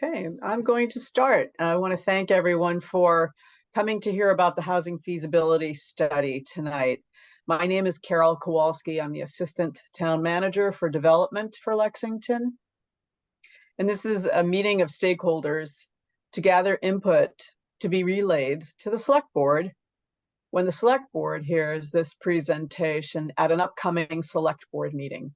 Okay, I'm going to start. I want to thank everyone for coming to hear about the housing feasibility study tonight. My name is Carol Kowalski. I'm the Assistant Town Manager for Development for Lexington. And this is a meeting of stakeholders to gather input to be relayed to the Select Board when the Select Board hears this presentation at an upcoming Select Board meeting.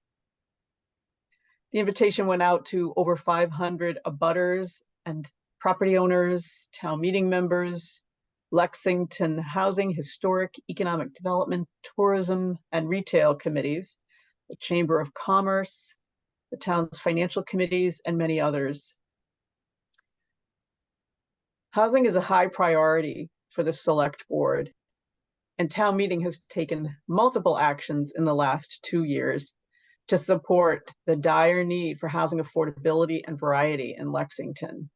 The invitation went out to over 500 abutters and property owners, town meeting members, Lexington Housing, Historic, Economic Development, Tourism, and Retail committees, the Chamber of Commerce, the town's financial committees, and many others. Housing is a high priority for the Select Board, and town meeting has taken multiple actions in the last 2 years to support the dire need for housing affordability and variety in Lexington.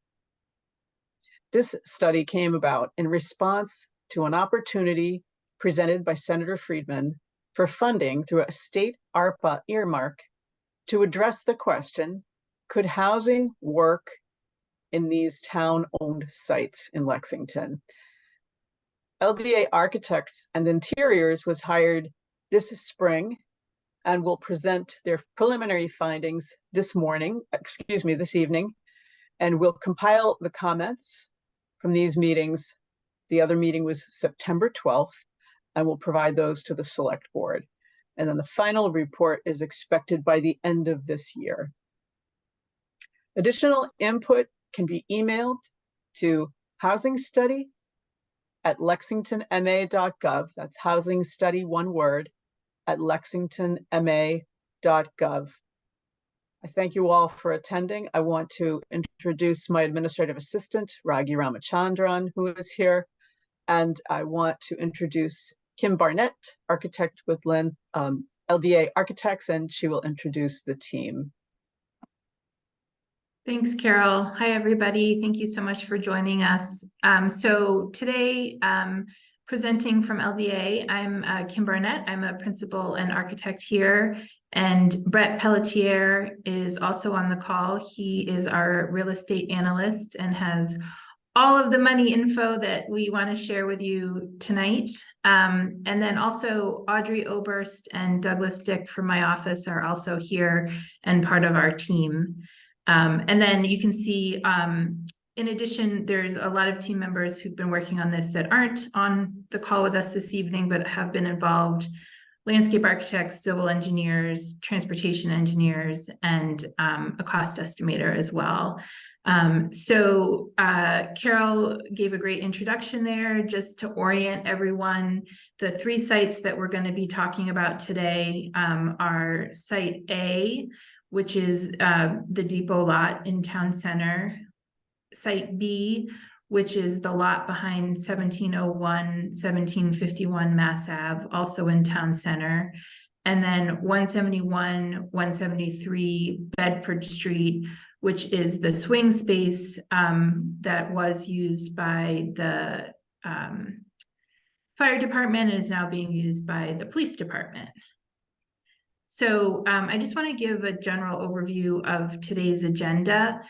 This study came about in response to an opportunity presented by Senator Friedman for funding through a state ARPA earmark to address the question, could housing work in these town-owned sites in Lexington? LDA Architects and Interiors was hired this spring and will present their preliminary findings this evening, and will compile the comments from these meetings. The other meeting was September 12th, and will provide those to the Select Board. And then the final report is expected by the end of this year. Additional input can be emailed to housingstudy@lexingtonma.gov. That's housing study, one word, at lexingtonma.gov. I thank you all for attending. I want to introduce my administrative assistant, Raghi Ramachandran, who is here. And I want to introduce Kim Barnett, architect with LDA Architects, and she will introduce the team. Thanks, Carol. Hi, everybody. Thank you so much for joining us. So today, presenting from LDA, I'm Kim Barnett. I'm a principal and architect here, and Brett Pelletier is also on the call. He is our real estate analyst and has all of the money info that we want to share with you tonight. And then also Audrey Oberst and Douglas Dick from my office are also here and part of our team. And then you can see, in addition, there's a lot of team members who've been working on this that aren't on the call with us this evening, but have been involved: landscape architects, civil engineers, transportation engineers, and a cost estimator as well. So Carol gave a great introduction there. Just to orient everyone, the 3 sites that we're going to be talking about today are Site A, which is the depot lot in Town Center; Site B, which is the lot behind 1701, 1751 Mass Ave, also in Town Center; and then 171, 173 Bedford Street, which is the swing space that was used by the fire department and is now being used by the police department. So I just want to give a general overview of today's agenda.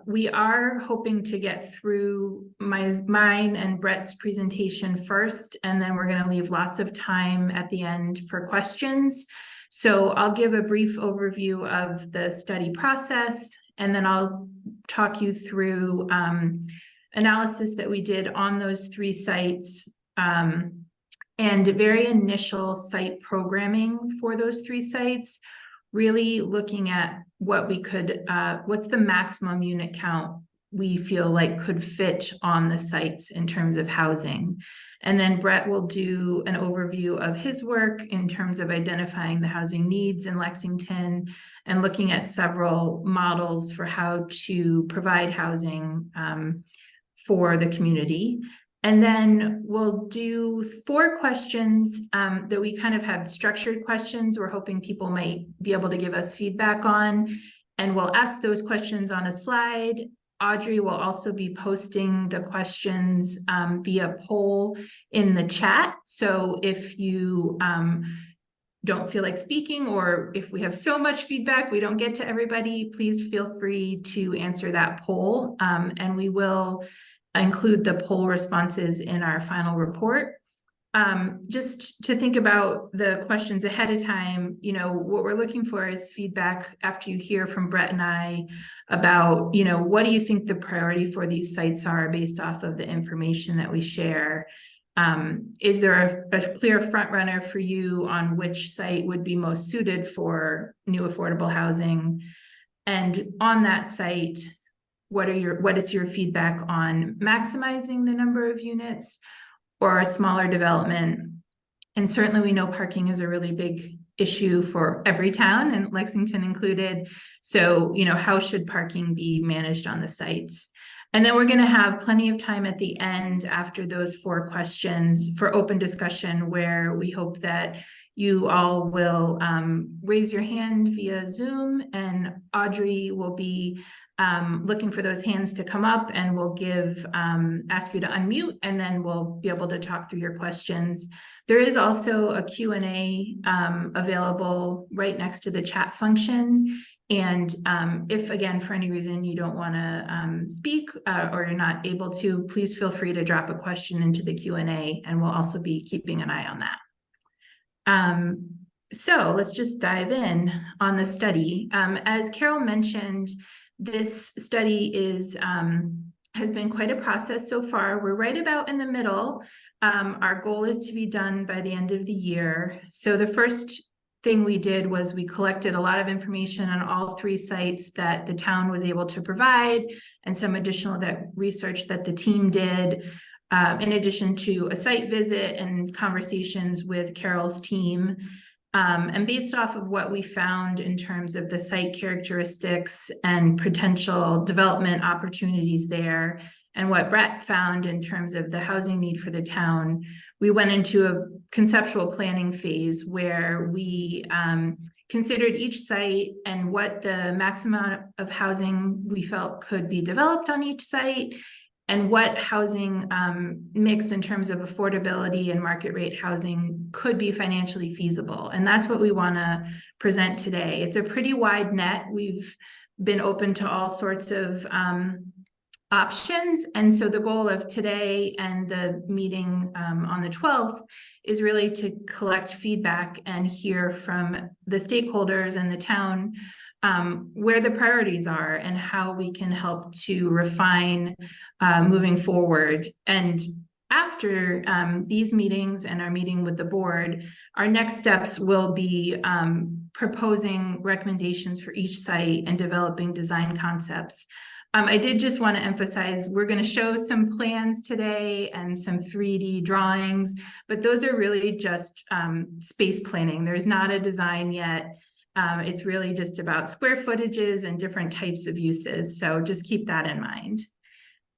We are hoping to get through mine and Brett's presentation first, and then we're going to leave lots of time at the end for questions. So I'll give a brief overview of the study process, and then I'll talk you through analysis that we did on those 3 sites, and very initial site programming for those 3 sites, really looking at what we could, what's the maximum unit count we feel like could fit on the sites in terms of housing. And then Brett will do an overview of his work in terms of identifying the housing needs in Lexington and looking at several models for how to provide housing for the community. And then we'll do 4 questions that we kind of have structured questions we're hoping people might be able to give us feedback on. And we'll ask those questions on a slide. Audrey will also be posting the questions via poll in the chat. So if you don't feel like speaking, or if we have so much feedback we don't get to everybody, please feel free to answer that poll, and we will include the poll responses in our final report. Just to think about the questions ahead of time, what we're looking for is feedback after you hear from Brett and I about, what do you think the priority for these sites are based off of the information that we share? Is there a clear front runner for you on which site would be most suited for new affordable housing? And on that site, what is your feedback on maximizing the number of units or a smaller development? And certainly we know parking is a really big issue for every town, and Lexington included. So, how should parking be managed on the sites? And then we're going to have plenty of time at the end after those 4 questions for open discussion, where we hope that you all will raise your hand via Zoom, and Audrey will be looking for those hands to come up, and we'll ask you to unmute, and then we'll be able to talk through your questions. There is also a Q&A available right next to the chat function. And if, again, for any reason you don't want to speak or you're not able to, please feel free to drop a question into the Q&A, and we'll also be keeping an eye on that. So let's just dive in on the study. As Carol mentioned, this study has been quite a process so far. We're right about in the middle. Our goal is to be done by the end of the year. So the first thing we did was we collected a lot of information on all 3 sites that the town was able to provide, and some additional research that the team did, in addition to a site visit and conversations with Carol's team. And based off of what we found in terms of the site characteristics and potential development opportunities there, and what Brett found in terms of the housing need for the town, we went into a conceptual planning phase where we considered each site and what the maximum of housing we felt could be developed on each site, and what housing mix in terms of affordability and market rate housing could be financially feasible. And that's what we want to present today. It's a pretty wide net. We've been open to all sorts of options. And so the goal of today and the meeting on the 12th is really to collect feedback and hear from the stakeholders and the town where the priorities are and how we can help to refine moving forward. And after these meetings and our meeting with the board, our next steps will be proposing recommendations for each site and developing design concepts. I did just want to emphasize, we're going to show some plans today and some 3D drawings, but those are really just space planning. There's not a design yet. It's really just about square footages and different types of uses. So just keep that in mind.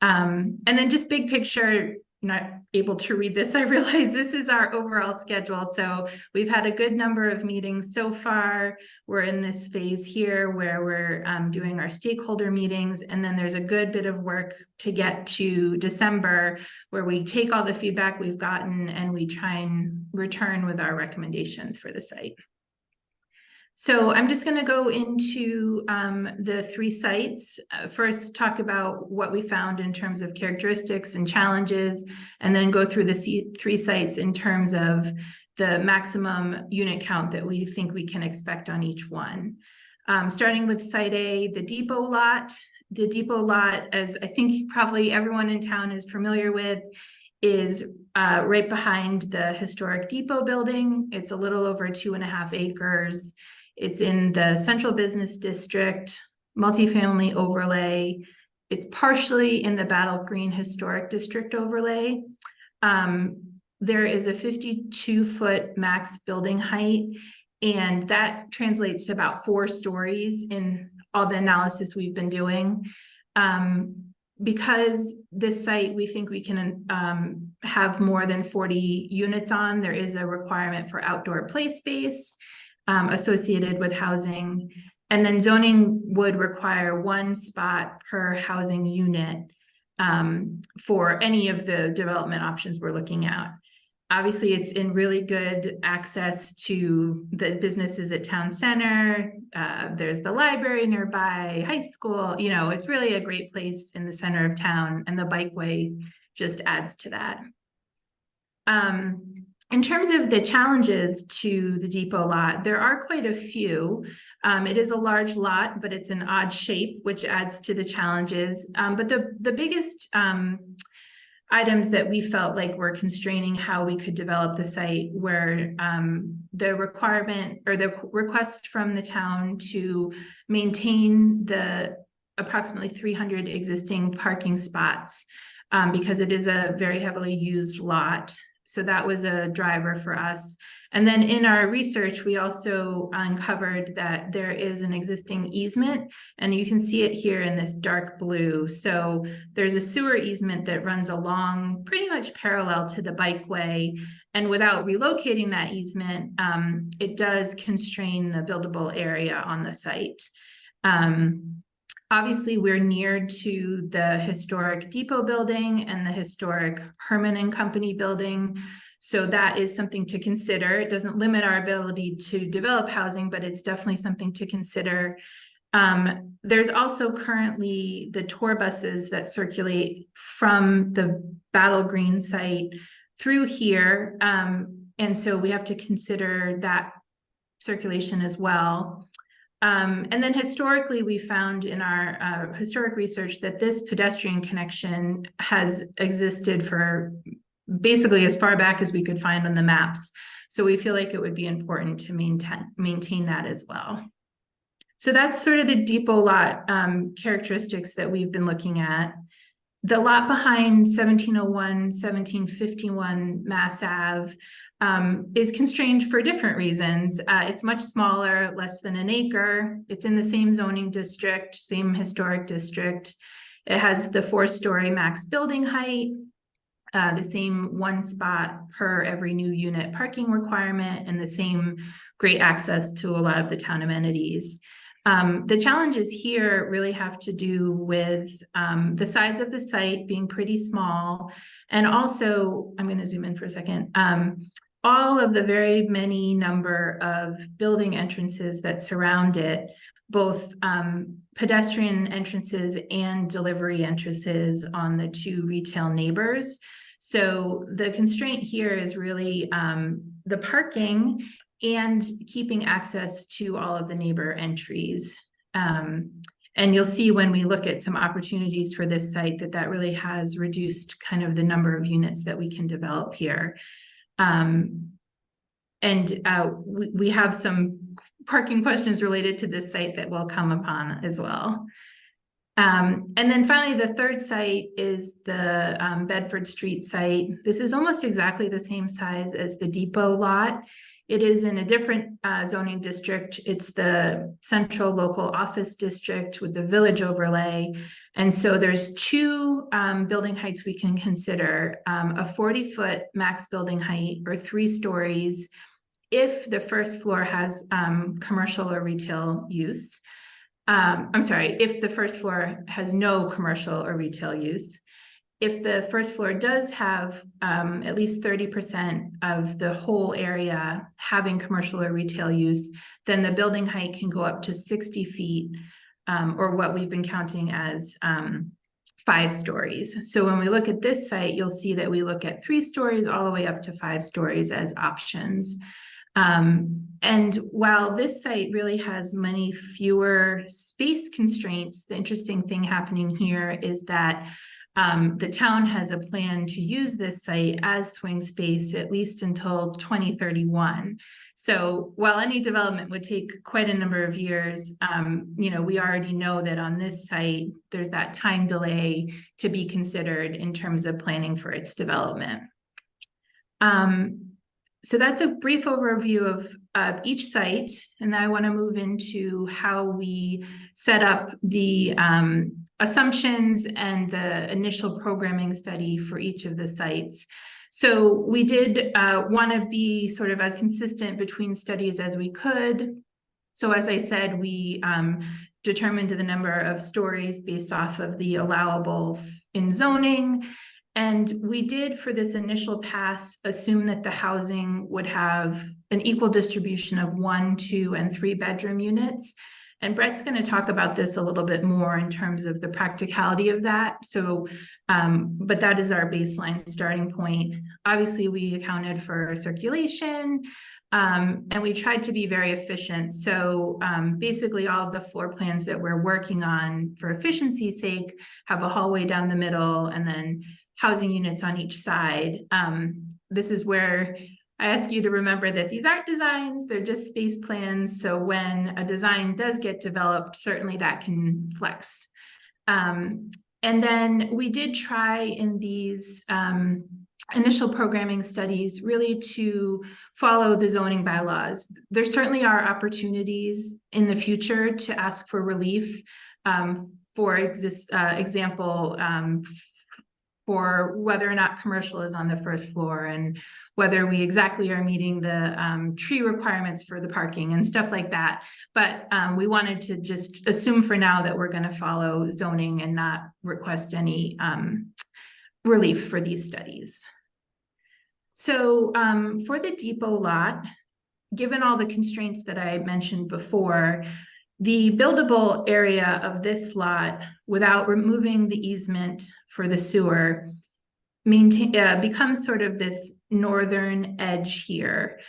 And then just big picture, not able to read this, I realize this is our overall schedule. So we've had a good number of meetings so far. We're in this phase here where we're doing our stakeholder meetings. And then there's a good bit of work to get to December, where we take all the feedback we've gotten and we try and return with our recommendations for the site. So I'm just going to go into the 3 sites. First, talk about what we found in terms of characteristics and challenges, and then go through the 3 sites in terms of the maximum unit count that we think we can expect on each one. Starting with Site A, the depot lot. The depot lot, as I think probably everyone in town is familiar with, is right behind the historic depot building. It's a little over 2.5 acres. It's in the central business district, multifamily overlay. It's partially in the Battle Green Historic District overlay. There is a 52-foot max building height, and that translates to about 4 stories in all the analysis we've been doing. Because this site, we think we can have more than 40 units on, there is a requirement for outdoor play space associated with housing. And then zoning would require 1 spot per housing unit for any of the development options we're looking at. Obviously, it's in really good access to the businesses at town center. There's the library nearby, high school. You know, it's really a great place in the center of town, and the bikeway just adds to that. In terms of the challenges to the depot lot, there are quite a few. It is a large lot, but it's an odd shape, which adds to the challenges. But the biggest items that we felt like were constraining how we could develop the site were the requirement or the request from the town to maintain the approximately 300 existing parking spots because it is a very heavily used lot. So that was a driver for us. And then in our research, we also uncovered that there is an existing easement, and you can see it here in this dark blue. So there's a sewer easement that runs along pretty much parallel to the bikeway. And without relocating that easement, it does constrain the buildable area on the site. Obviously, we're near to the historic depot building and the historic Herman and Company building. So that is something to consider. It doesn't limit our ability to develop housing, but it's definitely something to consider. There's also currently the tour buses that circulate from the Battle Green site through here. And so we have to consider that circulation as well. And then historically, we found in our historic research that this pedestrian connection has existed for basically as far back as we could find on the maps. So we feel like it would be important to maintain that as well. So that's sort of the depot lot characteristics that we've been looking at. The lot behind 1701, 1751 Mass Ave is constrained for different reasons. It's much smaller, less than an acre. It's in the same zoning district, same historic district. It has the 4-story max building height, the same 1 spot per every new unit parking requirement, and the same great access to a lot of the town amenities. The challenges here really have to do with the size of the site being pretty small. And also, I'm going to zoom in for a second, all of the very many number of building entrances that surround it, both pedestrian entrances and delivery entrances on the 2 retail neighbors. So the constraint here is really the parking and keeping access to all of the neighbor entries. And you'll see when we look at some opportunities for this site that really has reduced kind of the number of units that we can develop here. We have some parking questions related to this site that will come upon as well. And then finally, the third site is the Bedford Street site. This is almost exactly the same size as the depot lot. It is in a different zoning district. It's the central local office district with the village overlay. And so there's 2 building heights we can consider, a 40-foot max building height or 3 stories if the first floor has commercial or retail use. I'm sorry, if the first floor has no commercial or retail use. If the first floor does have at least 30% of the whole area having commercial or retail use, then the building height can go up to 60 feet, or what we've been counting as 5 stories. So when we look at this site, you'll see that we look at 3 stories all the way up to 5 stories as options. And while this site really has many fewer space constraints, the interesting thing happening here is that the town has a plan to use this site as swing space at least until 2031. So while any development would take quite a number of years, you know, we already know that on this site, there's that time delay to be considered in terms of planning for its development. So that's a brief overview of each site, and then I want to move into how we set up the assumptions and the initial programming study for each of the sites. So we did want to be sort of as consistent between studies as we could. So as I said, we determined the number of stories based off of the allowable in zoning. And we did, for this initial pass, assume that the housing would have an equal distribution of 1, 2, and 3 bedroom units. And Brett's going to talk about this a little bit more in terms of the practicality of that. So, but that is our baseline starting point. Obviously, we accounted for circulation, and we tried to be very efficient. So basically all of the floor plans that we're working on for efficiency's sake have a hallway down the middle and then housing units on each side. This is where I ask you to remember that these aren't designs, they're just space plans. So when a design does get developed, certainly that can flex. And then we did try in these initial programming studies really to follow the zoning bylaws. There certainly are opportunities in the future to ask for relief. For example, for whether or not commercial is on the first floor and whether we exactly are meeting the tree requirements for the parking and stuff like that. But we wanted to just assume for now that we're going to follow zoning and not request any relief for these studies. So for the depot lot, given all the constraints that I mentioned before, the buildable area of this lot, without removing the easement for the sewer, becomes sort of this northern edge here.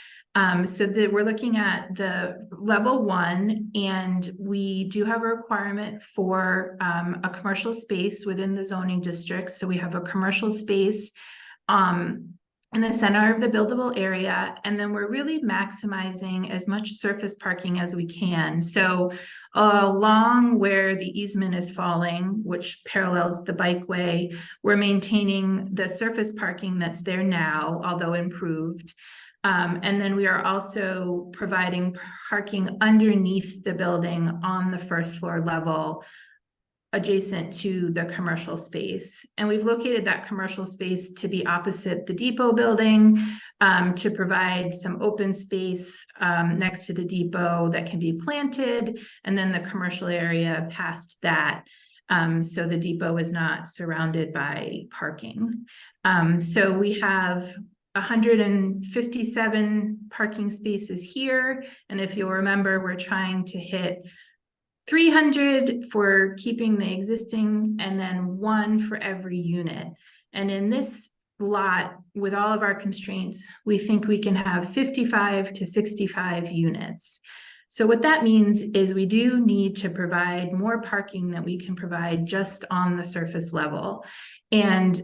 So that we're looking at the level 1, and we do have a requirement for a commercial space within the zoning district. So we have a commercial space in the center of the buildable area, and then we're really maximizing as much surface parking as we can. So along where the easement is falling, which parallels the bikeway, we're maintaining the surface parking that's there now, although improved. And then we are also providing parking underneath the building on the first floor level, adjacent to the commercial space. And we've located that commercial space to be opposite the depot building, to provide some open space next to the depot that can be planted, and then the commercial area past that. So the depot is not surrounded by parking. So we have 157 parking spaces here. And if you'll remember, we're trying to hit 300 for keeping the existing, and then 1 for every unit. And in this lot, with all of our constraints, we think we can have 55 to 65 units. So what that means is we do need to provide more parking than we can provide just on the surface level. And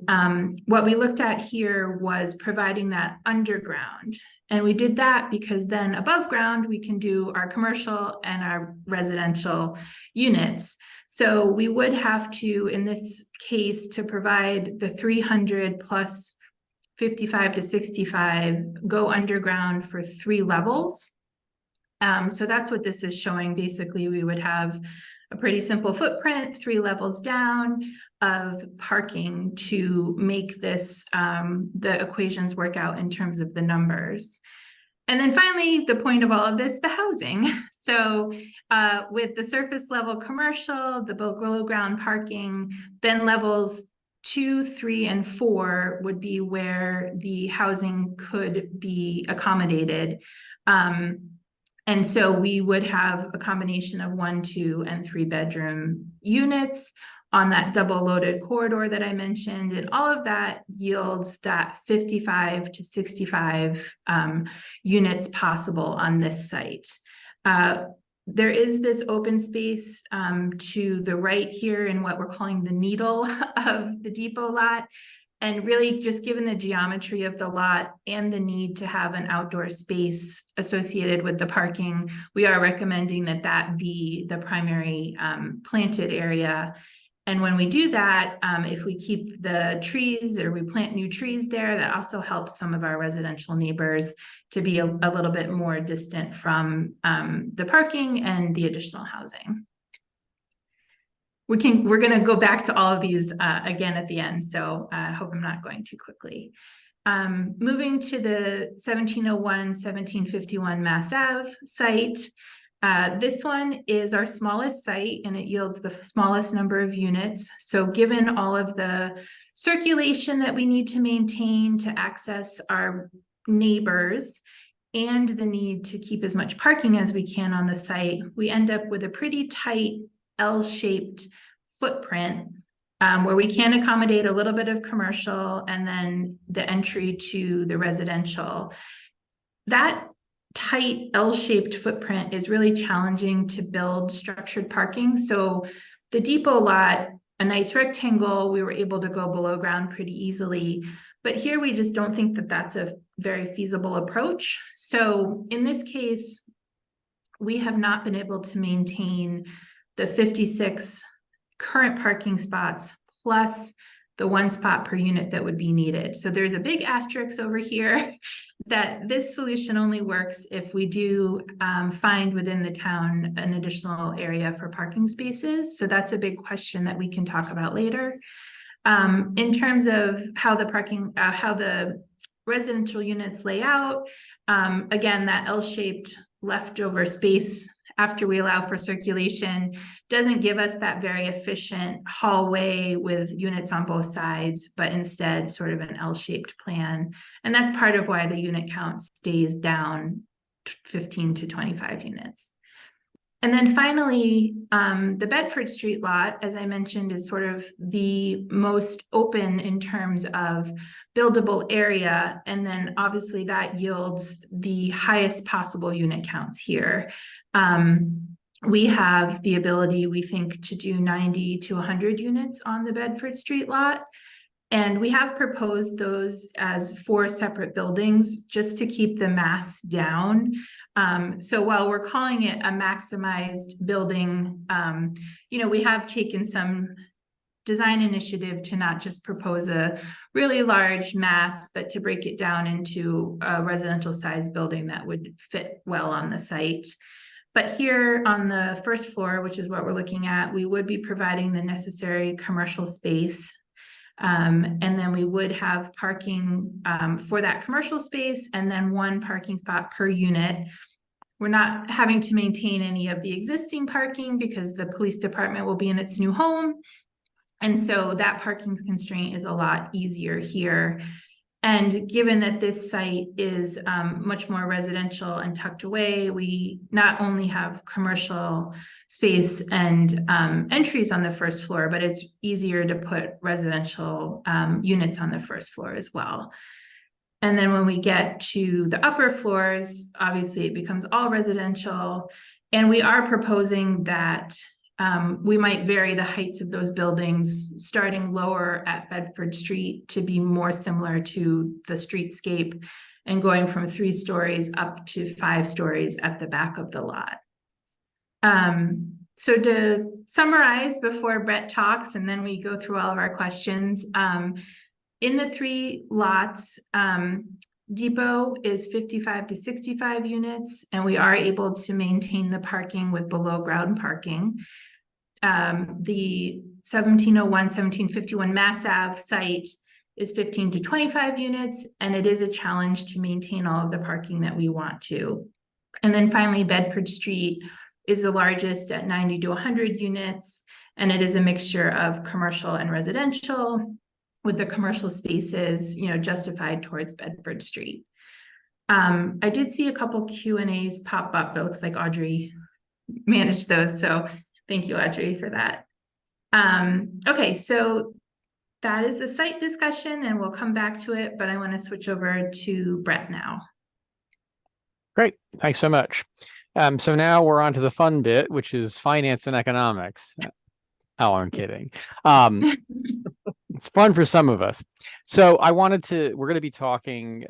what we looked at here was providing that underground. And we did that because then above ground, we can do our commercial and our residential units. So we would have to, in this case, to provide the 300 plus 55 to 65, go underground for 3 levels. So that's what this is showing. Basically, we would have a pretty simple footprint, 3 levels down of parking to make this, the equations work out in terms of the numbers. And then finally, the point of all of this, the housing. So with the surface level commercial, the below ground parking, then levels 2, 3, and 4 would be where the housing could be accommodated. And so we would have a combination of 1, 2, and 3 bedroom units on that double loaded corridor that I mentioned. And all of that yields that 55 to 65 units possible on this site. There is this open space to the right here in what we're calling the needle of the depot lot. And really, just given the geometry of the lot and the need to have an outdoor space associated with the parking, we are recommending that that be the primary planted area. And when we do that, if we keep the trees or we plant new trees there, that also helps some of our residential neighbors to be a little bit more distant from the parking and the additional housing. We're going to go back to all of these again at the end, so I hope I'm not going too quickly. Moving to the 1701, 1751 Mass Ave site. This one is our smallest site and it yields the smallest number of units. So given all of the circulation that we need to maintain to access our neighbors and the need to keep as much parking as we can on the site, we end up with a pretty tight L-shaped footprint where we can accommodate a little bit of commercial and then the entry to the residential. That tight L-shaped footprint is really challenging to build structured parking. So the depot lot, a nice rectangle, we were able to go below ground pretty easily. But here we just don't think that that's a very feasible approach. So in this case, we have not been able to maintain the 56 current parking spots plus the 1 spot per unit that would be needed. So there's a big asterisk over here that this solution only works if we do find within the town an additional area for parking spaces. So that's a big question that we can talk about later. In terms of how the residential units lay out, again, that L-shaped leftover space after we allow for circulation doesn't give us that very efficient hallway with units on both sides, but instead sort of an L-shaped plan. And that's part of why the unit count stays down 15 to 25 units. And then finally, the Bedford Street lot, as I mentioned, is sort of the most open in terms of buildable area. And then obviously that yields the highest possible unit counts here. We have the ability, we think, to do 90 to 100 units on the Bedford Street lot. And we have proposed those as 4 separate buildings just to keep the mass down. So while we're calling it a maximized building, we have taken some design initiative to not just propose a really large mass, but to break it down into a residential size building that would fit well on the site. But here on the first floor, which is what we're looking at, we would be providing the necessary commercial space. And then we would have parking for that commercial space and then 1 parking spot per unit. We're not having to maintain any of the existing parking because the police department will be in its new home. And so that parking constraint is a lot easier here. And given that this site is much more residential and tucked away, we not only have commercial space and entries on the first floor, but it's easier to put residential units on the first floor as well. And then when we get to the upper floors, obviously it becomes all residential. And we are proposing that we might vary the heights of those buildings, starting lower at Bedford Street to be more similar to the streetscape and going from 3 stories up to 5 stories at the back of the lot. So to summarize before Brett talks, and then we go through all of our questions, in the 3 lots, Depot is 55 to 65 units, and we are able to maintain the parking with below ground parking. The 1701, 1751 Mass Ave site is 15 to 25 units, and it is a challenge to maintain all of the parking that we want to. And then finally, Bedford Street is the largest at 90 to 100 units, and it is a mixture of commercial and residential, with the commercial spaces, justified towards Bedford Street. I did see a couple Q&As pop up. It looks like Audrey managed those, so thank you, Audrey, for that. Okay, so that is the site discussion, and we'll come back to it, but I want to switch over to Brett now. Great, thanks so much. So now we're on to the fun bit, which is finance and economics. Oh, I'm kidding. It's fun for some of us. So we're going to be talking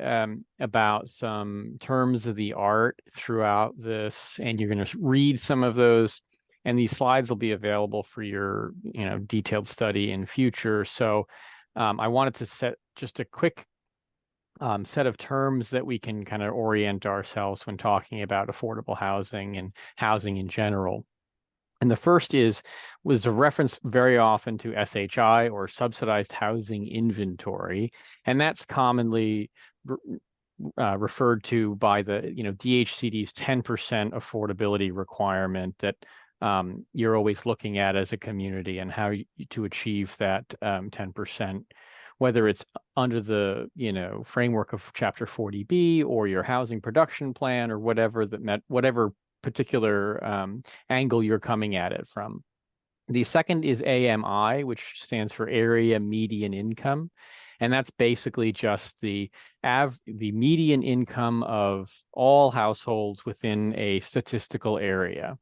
about some terms of the art throughout this, and you're going to read some of those, and these slides will be available for your, detailed study in future. So I wanted to set just a quick set of terms that we can kind of orient ourselves when talking about affordable housing and housing in general. And the first was a reference very often to SHI, or subsidized housing inventory. And that's commonly referred to by the DHCD's 10% affordability requirement that you're always looking at as a community, and how to achieve that 10%, whether it's under the framework of Chapter 40B or your housing production plan, or whatever particular angle you're coming at it from. The second is AMI, which stands for Area Median Income. And that's basically just the median income of all households within a statistical area.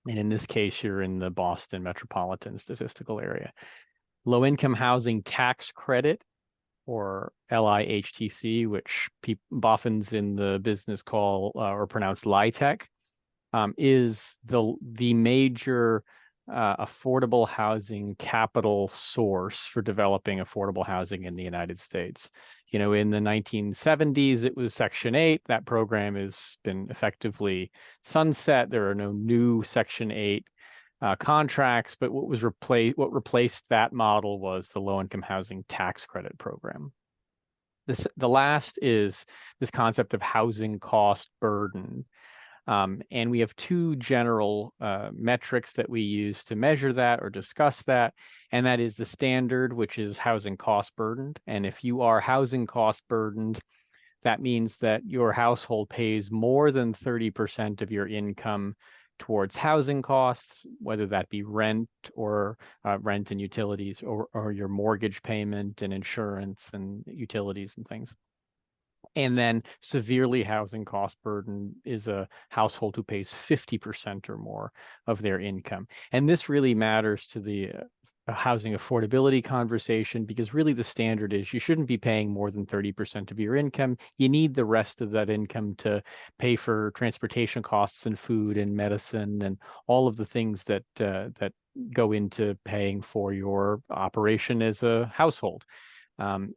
And in this case, you're in the Boston metropolitan statistical area. Low-income housing tax credit, or LIHTC, which boffins in the business call or pronounce LIHTC, is the major affordable housing capital source for developing affordable housing in the United States. In the 1970s, it was Section 8. That program has been effectively sunset. There are no new Section 8 contracts, but what replaced that model was the low-income housing tax credit program. The last is this concept of housing cost burden. And we have two general metrics that we use to measure that or discuss that. And that is the standard, which is housing cost burdened. And if you are housing cost burdened, that means that your household pays more than 30% of your income towards housing costs, whether that be rent or rent and utilities, or your mortgage payment and insurance and utilities and things. And then severely housing cost burden is a household who pays 50% or more of their income. And this really matters to the housing affordability conversation, because really the standard is you shouldn't be paying more than 30% of your income. You need the rest of that income to pay for transportation costs and food and medicine and all of the things that go into paying for your operation as a household.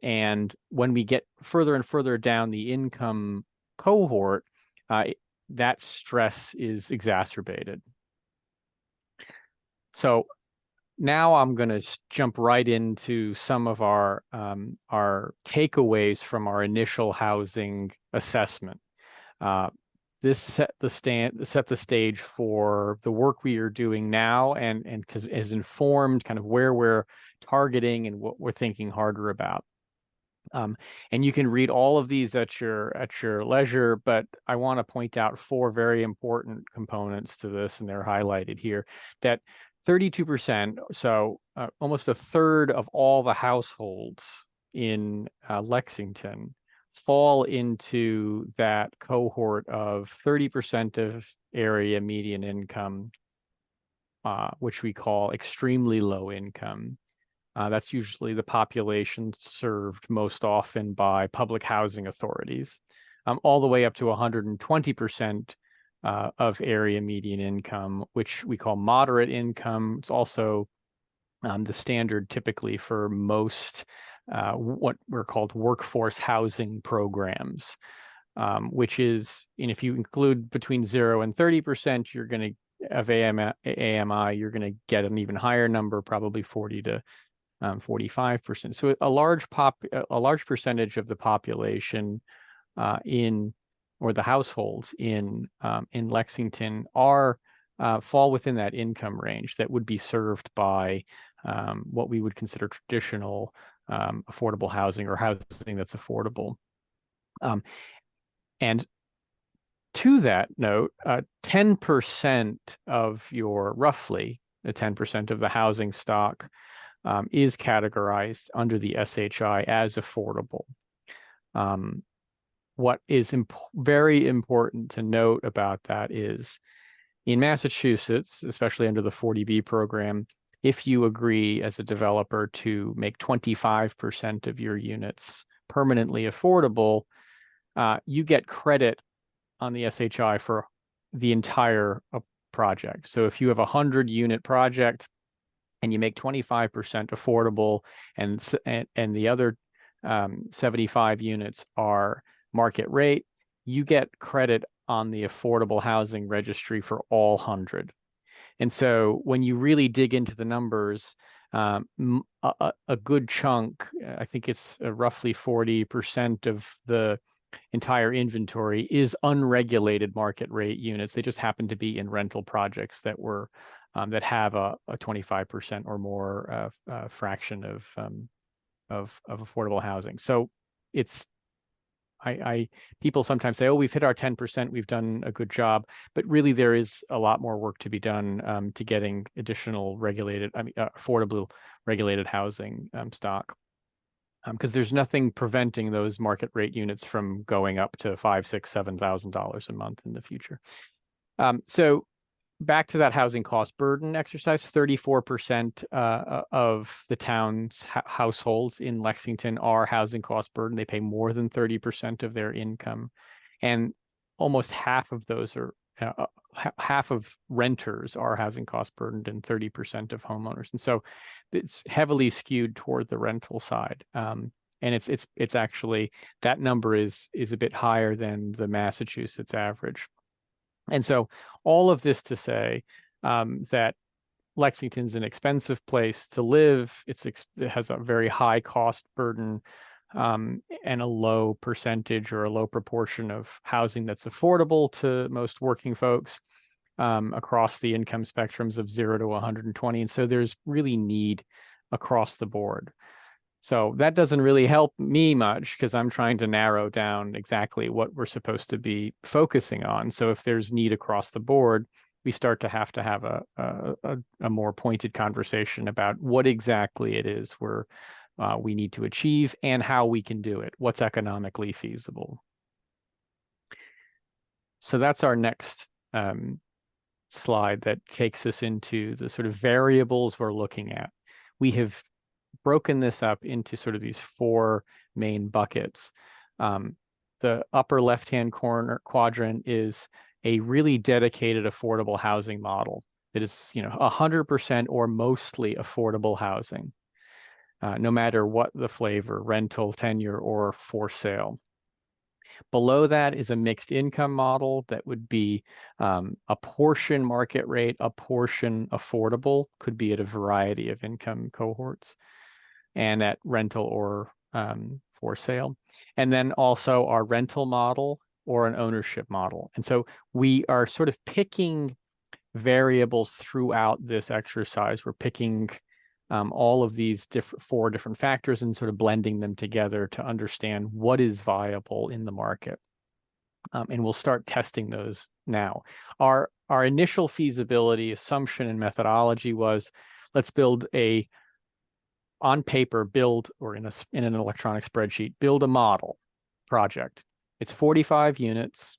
And when we get further and further down the income cohort, that stress is exacerbated. So now I'm going to jump right into some of our takeaways from our initial housing assessment. This set the stage for the work we are doing now, and has informed kind of where we're targeting and what we're thinking harder about. And you can read all of these at your leisure, but I want to point out four very important components to this, and they're highlighted here. That 32%, so almost a third of all the households in Lexington fall into that cohort of 30% of area median income, which we call extremely low income. That's usually the population served most often by public housing authorities, all the way up to 120% of area median income, which we call moderate income. It's also the standard typically for most what we're called workforce housing programs, which is, and if you include between 0 and 30%, you're going to of AMI, you're going to get an even higher number, probably 40 to 45%. So a large percentage of the population or the households in Lexington fall within that income range that would be served by what we would consider traditional affordable housing, or housing that's affordable. And to that note, 10% of roughly 10% of the housing stock is categorized under the SHI as affordable. What is very important to note about that is, in Massachusetts, especially under the 40B program, if you agree as a developer to make 25% of your units permanently affordable, you get credit on the SHI for the entire project. So if you have a 100-unit project and you make 25% affordable, and the other 75 units are market rate, you get credit on the affordable housing registry for all 100. And so when you really dig into the numbers, a good chunk, I think it's roughly 40% of the entire inventory is unregulated market rate units. They just happen to be in rental projects that were that have a 25% or more fraction of affordable housing. So it's people sometimes say, oh, we've hit our 10%, we've done a good job, but really there is a lot more work to be done to getting additional affordable regulated housing stock. Because there's nothing preventing those market rate units from going up to $5,000, $6,000, $7,000 a month in the future. So back to that housing cost burden exercise, 34% of the town's households in Lexington are housing cost burden. They pay more than 30% of their income. And almost half of those are, half of renters are housing cost burdened and 30% of homeowners. And so it's heavily skewed toward the rental side. And it's actually, that number is a bit higher than the Massachusetts average. And so all of this to say that Lexington's an expensive place to live. It has a very high cost burden and a low percentage or a low proportion of housing that's affordable to most working folks across the income spectrums of 0 to 120. And so there's really need across the board. So that doesn't really help me much because I'm trying to narrow down exactly what we're supposed to be focusing on. So if there's need across the board, we start to have a more pointed conversation about what exactly it is we need to achieve and how we can do it, what's economically feasible. So that's our next slide that takes us into the sort of variables we're looking at. We have broken this up into sort of these 4 main buckets. The upper left-hand corner quadrant is a really dedicated affordable housing model. It is, 100% or mostly affordable housing, no matter what the flavor, rental, tenure, or for sale. Below that is a mixed income model that would be a portion market rate, a portion affordable, could be at a variety of income cohorts, and at rental or for sale. And then also our rental model or an ownership model. And so we are sort of picking variables throughout this exercise. We're picking all of these 4 different factors and sort of blending them together to understand what is viable in the market. And we'll start testing those now. Our initial feasibility assumption and methodology was, let's build on paper, or in an electronic spreadsheet, build a model project. It's 45 units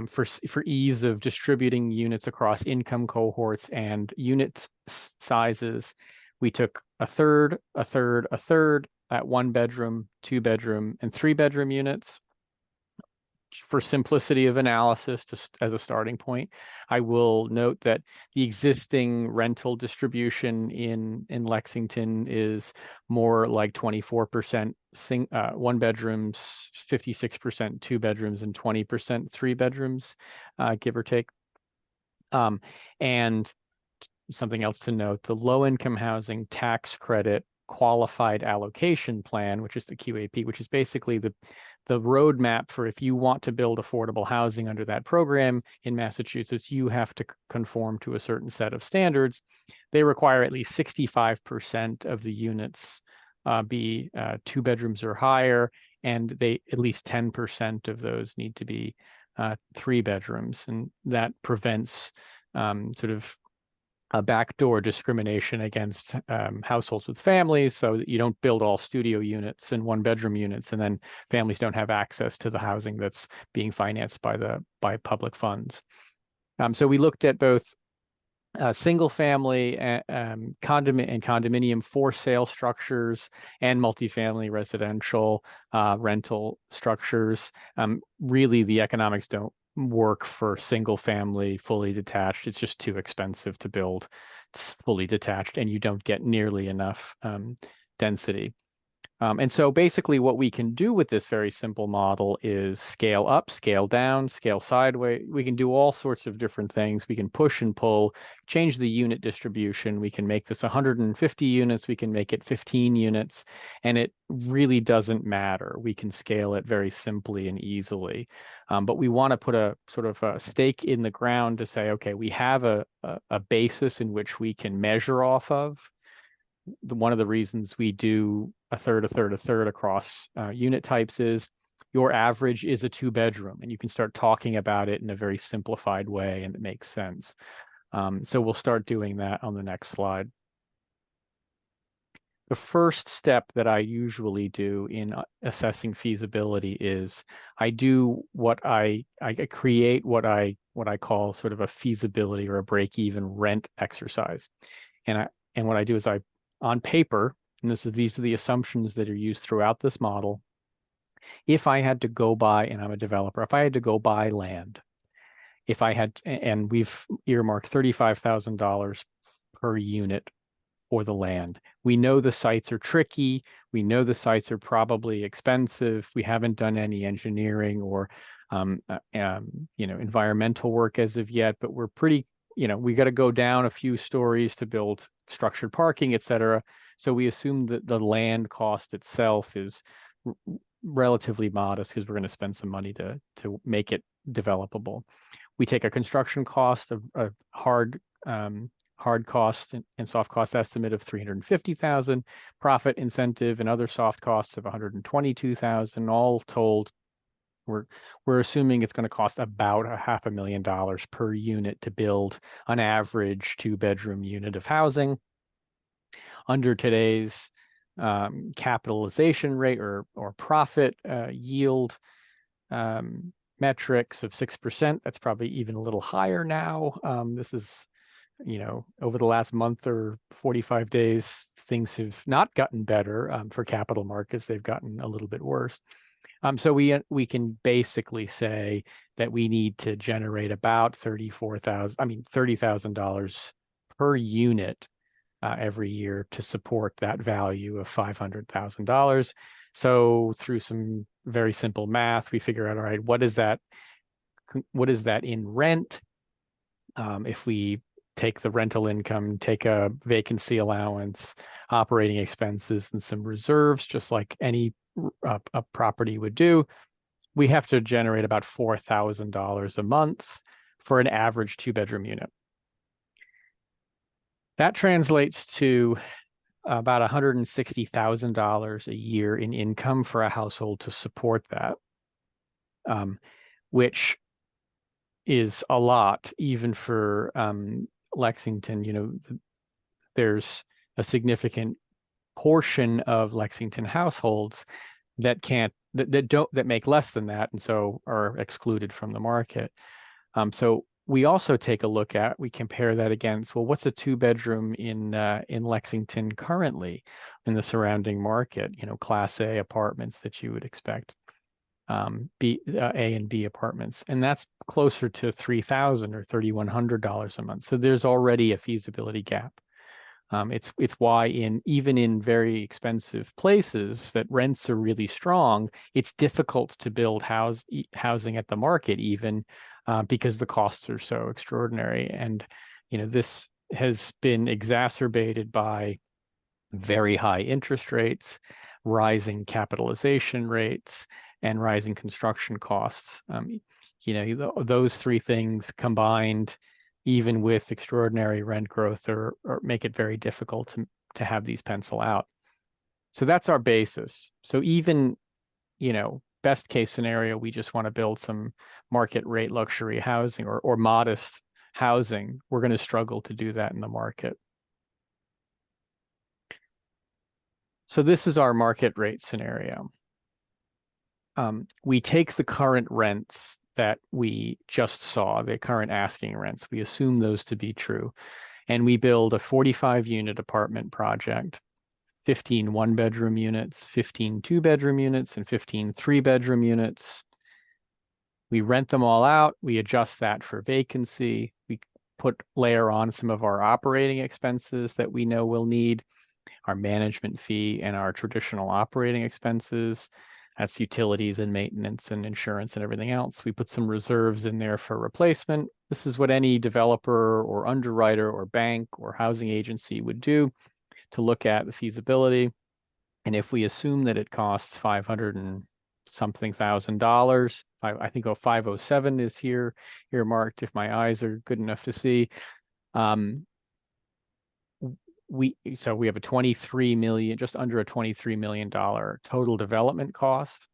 for ease of distributing units across income cohorts and unit sizes. We took a third at 1 bedroom, 2 bedroom, and 3 bedroom units for simplicity of analysis as a starting point. I will note that the existing rental distribution in Lexington is more like 24% 1 bedrooms, 56% 2 bedrooms, and 20% 3 bedrooms, give or take. And something else to note, the low income housing tax credit qualified allocation plan, which is the QAP, which is basically the roadmap for if you want to build affordable housing under that program in Massachusetts, you have to conform to a certain set of standards. They require at least 65% of the units be 2 bedrooms or higher, and at least 10% of those need to be 3 bedrooms, and that prevents sort of a backdoor discrimination against households with families, so that you don't build all studio units and 1 bedroom units, and then families don't have access to the housing that's being financed by public funds. So we looked at both single family condominium for sale structures and multifamily residential rental structures. Really, the economics don't work for single family fully detached. It's just too expensive to build fully detached, and you don't get nearly enough density. And so basically what we can do with this very simple model is scale up, scale down, scale sideways. We can do all sorts of different things. We can push and pull, change the unit distribution. We can make this 150 units. We can make it 15 units, and it really doesn't matter. We can scale it very simply and easily. But we want to put a sort of a stake in the ground to say, okay, we have a basis in which we can measure off of. One of the reasons we do a third, a third, a third across unit types is your average is a 2-bedroom, and you can start talking about it in a very simplified way, and it makes sense. So we'll start doing that on the next slide. The first step that I usually do in assessing feasibility is I do what I create what I call sort of a feasibility or a break-even rent exercise, and what I do is on paper, and these are the assumptions that are used throughout this model. If I had to go buy, and I'm a developer, if I had to go buy land, and we've earmarked $35,000 per unit for the land. We know the sites are tricky. We know the sites are probably expensive. We haven't done any engineering or environmental work as of yet, but we're pretty, we got to go down a few stories to build structured parking, et cetera. So we assume that the land cost itself is relatively modest because we're going to spend some money to make it developable. We take a construction cost of a hard cost and soft cost estimate of $350,000, profit incentive and other soft costs of $122,000. All told, we're assuming it's going to cost about $500,000 per unit to build an average 2-bedroom unit of housing. Under today's capitalization rate or profit yield metrics of 6%, that's probably even a little higher now. This is, over the last month or 45 days, things have not gotten better for capital markets. They've gotten a little bit worse. So we can basically say that we need to generate about $30,000 per unit every year to support that value of $500,000. So through some very simple math, we figure out, all right, what is that in rent? If we take the rental income, take a vacancy allowance, operating expenses, and some reserves, just like any a property would do, we have to generate about $4,000 a month for an average 2-bedroom unit. That translates to about $160,000 a year in income for a household to support that, which is a lot, even for Lexington. There's a significant portion of Lexington households that make less than that, and so are excluded from the market. So we also take a look at, we compare that against, well, what's a 2-bedroom in Lexington currently in the surrounding market, Class A apartments that you would expect, A and B apartments, and that's closer to $3,000 or $3,100 a month. So there's already a feasibility gap. It's why even in very expensive places that rents are really strong, it's difficult to build housing at the market even because the costs are so extraordinary. And this has been exacerbated by very high interest rates, rising capitalization rates, and rising construction costs. Those three things combined, even with extraordinary rent growth, or make it very difficult to have these pencil out. So that's our basis. So even, best case scenario, we just want to build some market rate luxury housing or modest housing. We're going to struggle to do that in the market. So this is our market rate scenario. We take the current rents that we just saw, the current asking rents, we assume those to be true, and we build a 45-unit apartment project, 15 1-bedroom units, 15 2-bedroom units, and 15 3-bedroom units. We rent them all out. We adjust that for vacancy. We layer on some of our operating expenses that we know we'll need. our management fee, and our traditional operating expenses. That's utilities and maintenance and insurance and everything else. We put some reserves in there for replacement. This is what any developer or underwriter or bank or housing agency would do to look at the feasibility. And if we assume that it costs $500 and something thousand, I think 507 is here earmarked if my eyes are good enough to see. We have a 23 million, just under a $23 million total development cost.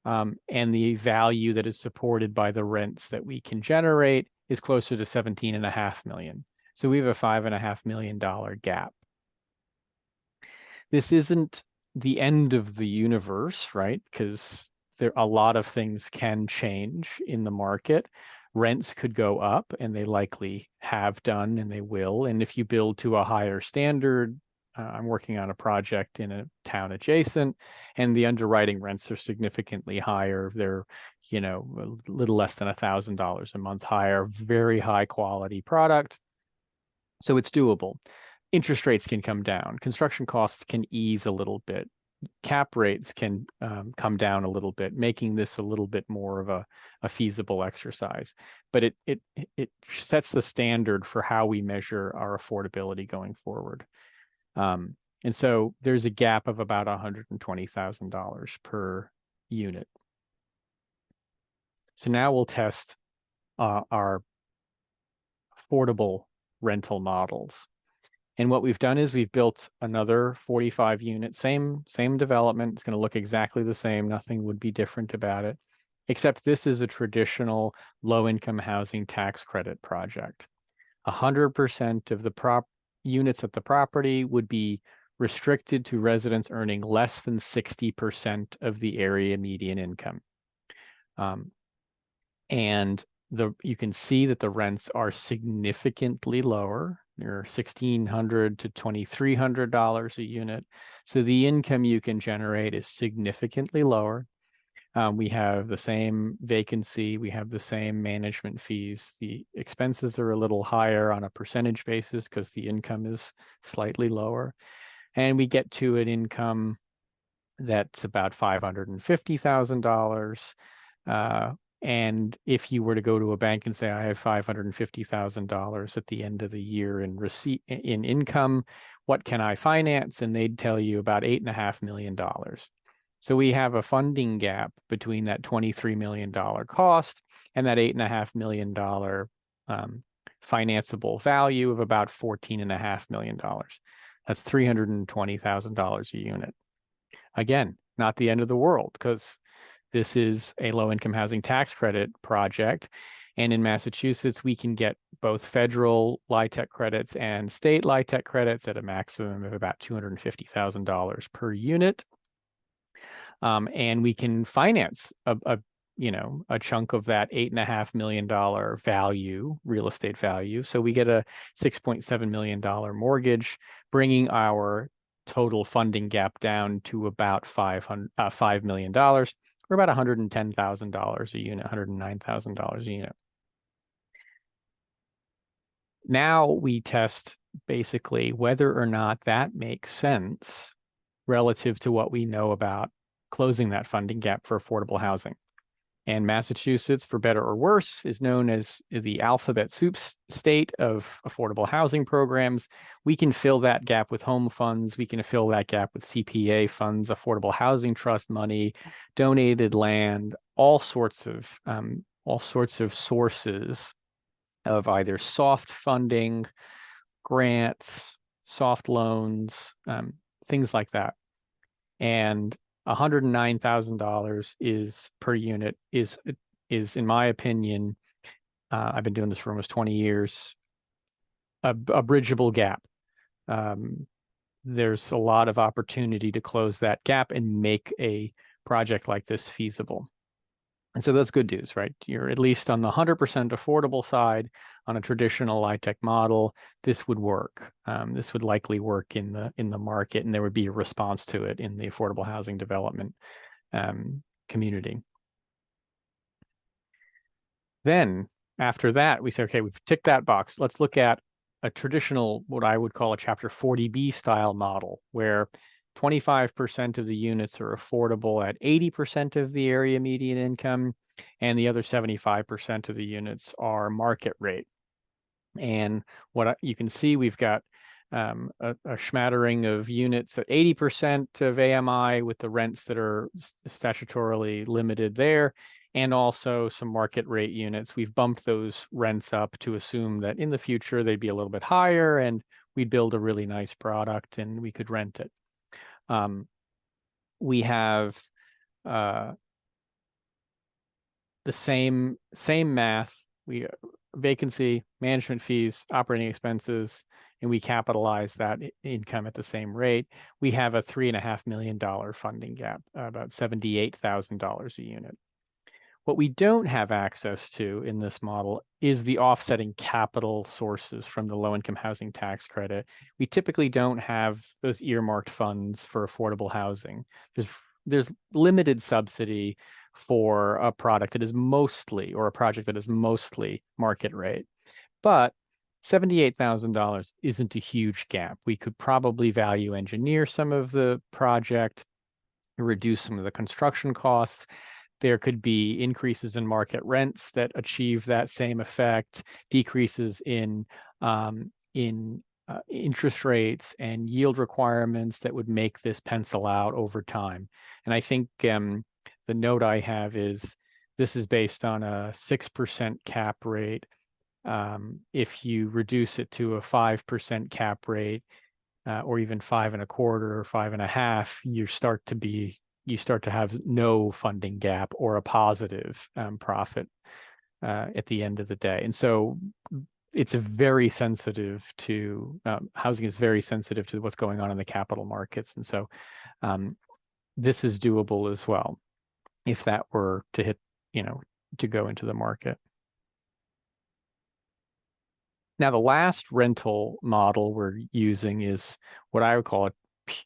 And the value that is supported by the rents that we can generate is closer to 17.5 million. So we have a $5.5 million gap. This isn't the end of the universe, right? Because a lot of things can change in the market. Rents could go up, and they likely have done, and they will. And if you build to a higher standard, I'm working on a project in a town adjacent, and the underwriting rents are significantly higher. They're, a little less than $1,000 a month higher, very high quality product. So it's doable. Interest rates can come down. Construction costs can ease a little bit. Cap rates can come down a little bit, making this a little bit more of a feasible exercise. But it sets the standard for how we measure our affordability going forward. And so there's a gap of about $120,000 per unit. So now we'll test our affordable rental models. And what we've done is we've built another 45 unit, same development. It's going to look exactly the same. Nothing would be different about it, except this is a traditional low-income housing tax credit project. 100% of the units at the property would be restricted to residents earning less than 60% of the area median income. And you can see that the rents are significantly lower. They're $1,600 to $2,300 a unit. So the income you can generate is significantly lower. We have the same vacancy. We have the same management fees. The expenses are a little higher on a percentage basis because the income is slightly lower. And we get to an income that's about $550,000. And if you were to go to a bank and say, I have $550,000 at the end of the year in income, what can I finance? And they'd tell you about $8.5 million. So we have a funding gap between that $23 million cost and that $8.5 million financeable value of about $14.5 million. That's $320,000 a unit. Again, not the end of the world, because this is a low-income housing tax credit project. And in Massachusetts, we can get both federal LIHTC credits and state LIHTC credits at a maximum of about $250,000 per unit. And we can finance a chunk of that $8.5 million value, real estate value. So we get a $6.7 million mortgage, bringing our total funding gap down to about $5 million. Or about $110,000 a unit, $109,000 a unit. Now we test basically whether or not that makes sense relative to what we know about closing that funding gap for affordable housing. And Massachusetts, for better or worse, is known as the alphabet soup state of affordable housing programs. We can fill that gap with home funds. We can fill that gap with CPA funds, affordable housing trust money, donated land, all sorts of sources of either soft funding, grants, soft loans, things like that. And $109,000 is per unit is in my opinion, I've been doing this for almost 20 years, a bridgeable gap. There's a lot of opportunity to close that gap and make a project like this feasible. And so that's good news, right? You're at least on the 100% affordable side on a traditional LIHTC model. This would work. This would likely work in the market, and there would be a response to it in the affordable housing development community. Then after that, we say, okay, we've ticked that box. Let's look at a traditional, what I would call a Chapter 40B style model, where 25% of the units are affordable at 80% of the area median income, and the other 75% of the units are market rate. And you can see, we've got a smattering of units at 80% of AMI with the rents that are statutorily limited there, and also some market rate units. We've bumped those rents up to assume that in the future they'd be a little bit higher and we'd build a really nice product and we could rent it. We have the same math. We vacancy, management fees, operating expenses, and we capitalize that income at the same rate. We have a $3.5 million funding gap, about $78,000 a unit. What we don't have access to in this model is the offsetting capital sources from the low-income housing tax credit. We typically don't have those earmarked funds for affordable housing. There's limited subsidy for a product that is mostly, or a project that is mostly market rate. But $78,000 isn't a huge gap. We could probably value engineer some of the project, reduce some of the construction costs. There could be increases in market rents that achieve that same effect, decreases in interest rates and yield requirements that would make this pencil out over time. And I think the note I have is this is based on a 6% cap rate. If you reduce it to a 5% cap rate, or even 5.25 or 5.5, you start to have no funding gap or a positive profit at the end of the day. And so it's a very sensitive to, housing is very sensitive to what's going on in the capital markets. And so this is doable as well, if that were to hit, to go into the market. Now, the last rental model we're using is what I would call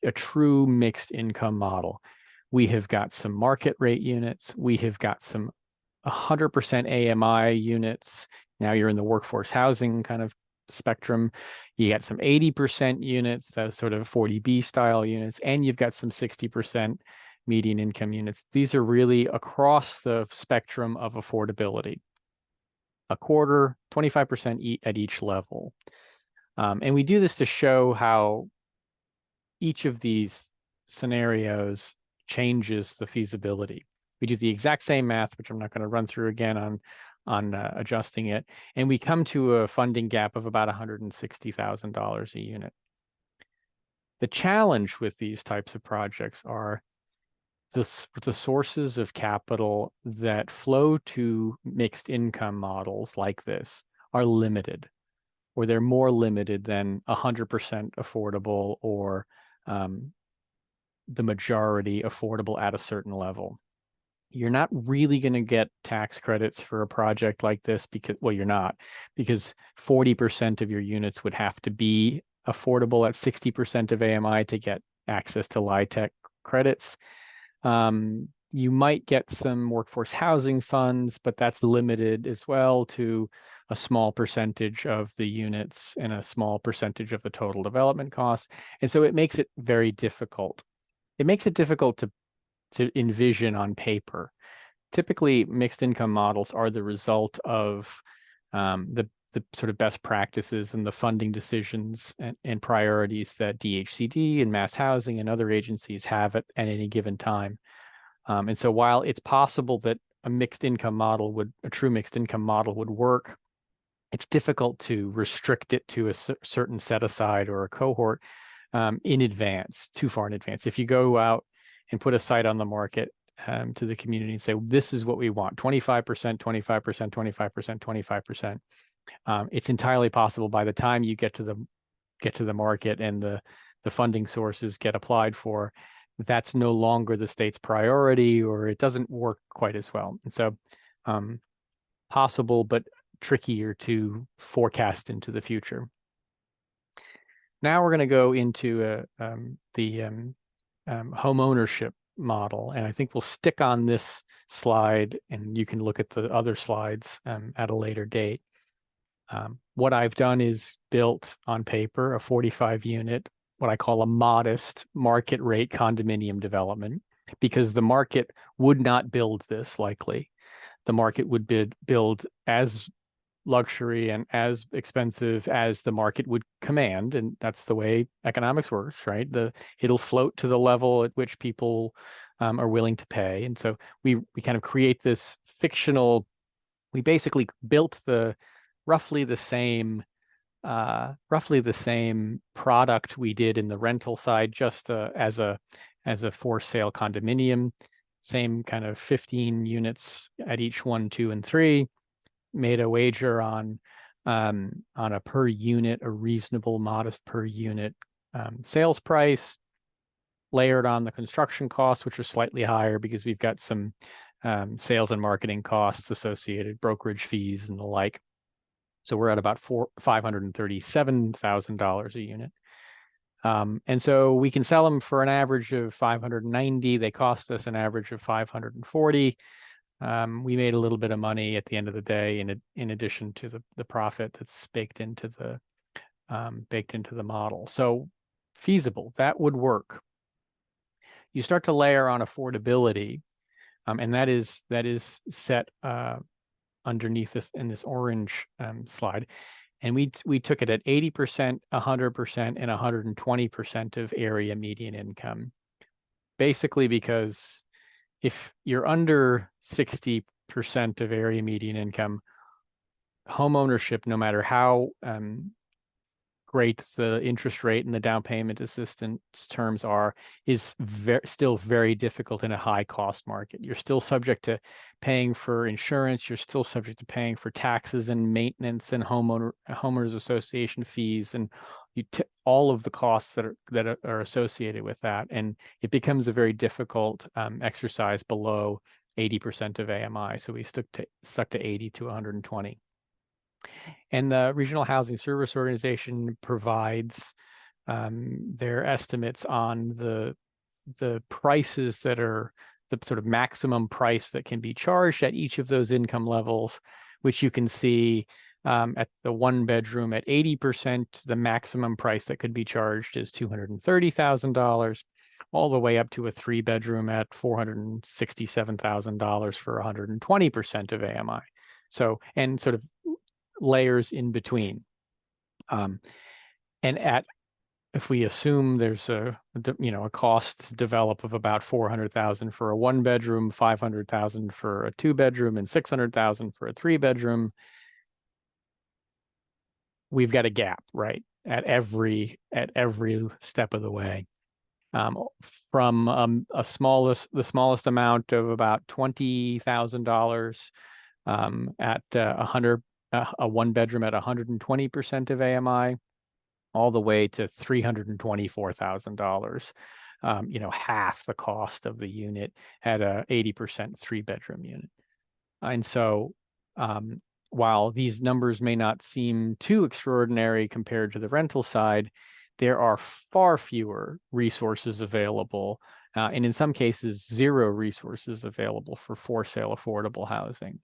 a true mixed income model. We have got some market rate units. We have got some 100% AMI units. Now you're in the workforce housing kind of spectrum. You got some 80% units, those sort of 40B style units, and you've got some 60% median income units. These are really across the spectrum of affordability. A quarter, 25% at each level. And we do this to show how each of these scenarios changes the feasibility. We do the exact same math, which I'm not going to run through again on adjusting it, and we come to a funding gap of about $160,000 a unit. The challenge with these types of projects are the sources of capital that flow to mixed income models like this are limited, or they're more limited than 100% affordable or the majority affordable at a certain level. You're not really going to get tax credits for a project like this because, well, you're not, because 40% of your units would have to be affordable at 60% of AMI to get access to LIHTC credits. You might get some workforce housing funds, but that's limited as well to a small percentage of the units and a small percentage of the total development costs. And so it makes it very difficult. It makes it difficult to envision on paper. Typically, mixed income models are the result of the sort of best practices and the funding decisions and priorities that DHCD and Mass Housing and other agencies have at any given time. And so while it's possible that a true mixed income model would work, it's difficult to restrict it to a certain set aside or a cohort in advance, too far in advance. If you go out and put a site on the market to the community and say, this is what we want, 25%, 25%, 25%, 25%. It's entirely possible by the time you get to the market and the funding sources get applied for, that's no longer the state's priority, or it doesn't work quite as well. And so possible, but trickier to forecast into the future. Now we're going to go into the home ownership model, and I think we'll stick on this slide, and you can look at the other slides at a later date. What I've done is built on paper a 45 unit, what I call a modest market rate condominium development, because the market would not build this likely. The market would build as luxury and as expensive as the market would command, and that's the way economics works, right? It'll float to the level at which people are willing to pay, and so we kind of create this fictional. We basically built roughly the same product we did in the rental side, just as a for sale condominium, same kind of 15 units at each 1, 2, and 3. Made a wager on a per unit, a reasonable, modest per unit sales price, layered on the construction costs, which are slightly higher because we've got some sales and marketing costs associated, brokerage fees and the like. So we're at about $537,000 a unit. And so we can sell them for an average of 590. They cost us an average of 540. We made a little bit of money at the end of the day, in addition to the profit that's baked into the model. So feasible, that would work. You start to layer on affordability, and that is set underneath this in this orange slide, and we took it at 80%, 100%, and 120% of area median income, basically because if you're under 60% of area median income, home ownership, no matter how great the interest rate and the down payment assistance terms are, is still very difficult in a high cost market. You're still subject to paying for insurance. You're still subject to paying for taxes and maintenance and homeowners association fees, and all of the costs that are associated with that. And it becomes a very difficult exercise below 80% of AMI. So we stuck to 80 to 120. And the Regional Housing Service Organization provides their estimates on the prices that are the sort of maximum price that can be charged at each of those income levels, which you can see at the 1 bedroom at 80%, the maximum price that could be charged is $230,000, all the way up to a 3 bedroom at $467,000 for 120% of AMI. So, and sort of layers in between. And if we assume there's a cost to develop of about $400,000 for a 1 bedroom, $500,000 for a 2 bedroom, and $600,000 for a 3 bedroom, we've got a gap, right, at every step of the way. From the smallest amount of about $20,000 at a 1 bedroom at 120% of AMI, all the way to $324,000, half the cost of the unit at a 80% 3 bedroom unit. And so while these numbers may not seem too extraordinary compared to the rental side, there are far fewer resources available, and in some cases, zero resources available for sale affordable housing.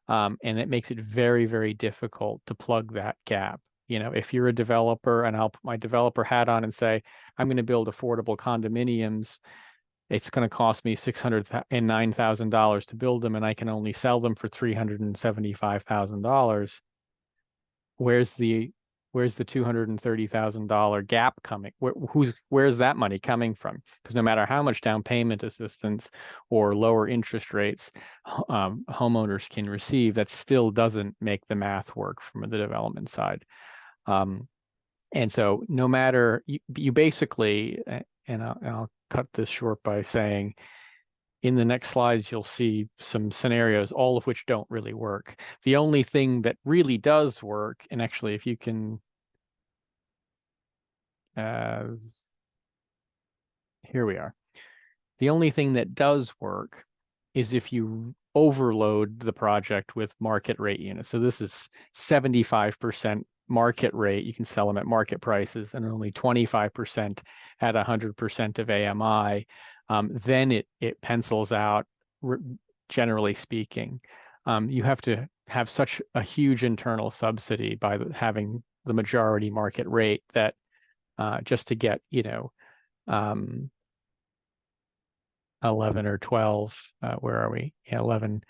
And it makes it very, very difficult to plug that gap. If you're a developer, and I'll put my developer hat on and say, I'm going to build affordable condominiums, it's going to cost me $609,000 to build them, and I can only sell them for $375,000. Where's the $230,000 gap coming? Where's that money coming from? Because no matter how much down payment assistance or lower interest rates homeowners can receive, that still doesn't make the math work from the development side. And so no matter, you basically, and I'll cut this short by saying, in the next slides, you'll see some scenarios, all of which don't really work. The only thing that really does work, and actually, if you can, here we are. The only thing that does work is if you overload the project with market rate units. So this is 75% market rate. You can sell them at market prices, and only 25% at 100% of AMI. Then it pencils out, generally speaking. You have to have such a huge internal subsidy by having the majority market rate that just to get, 11 or 12, where are we? Yeah, 11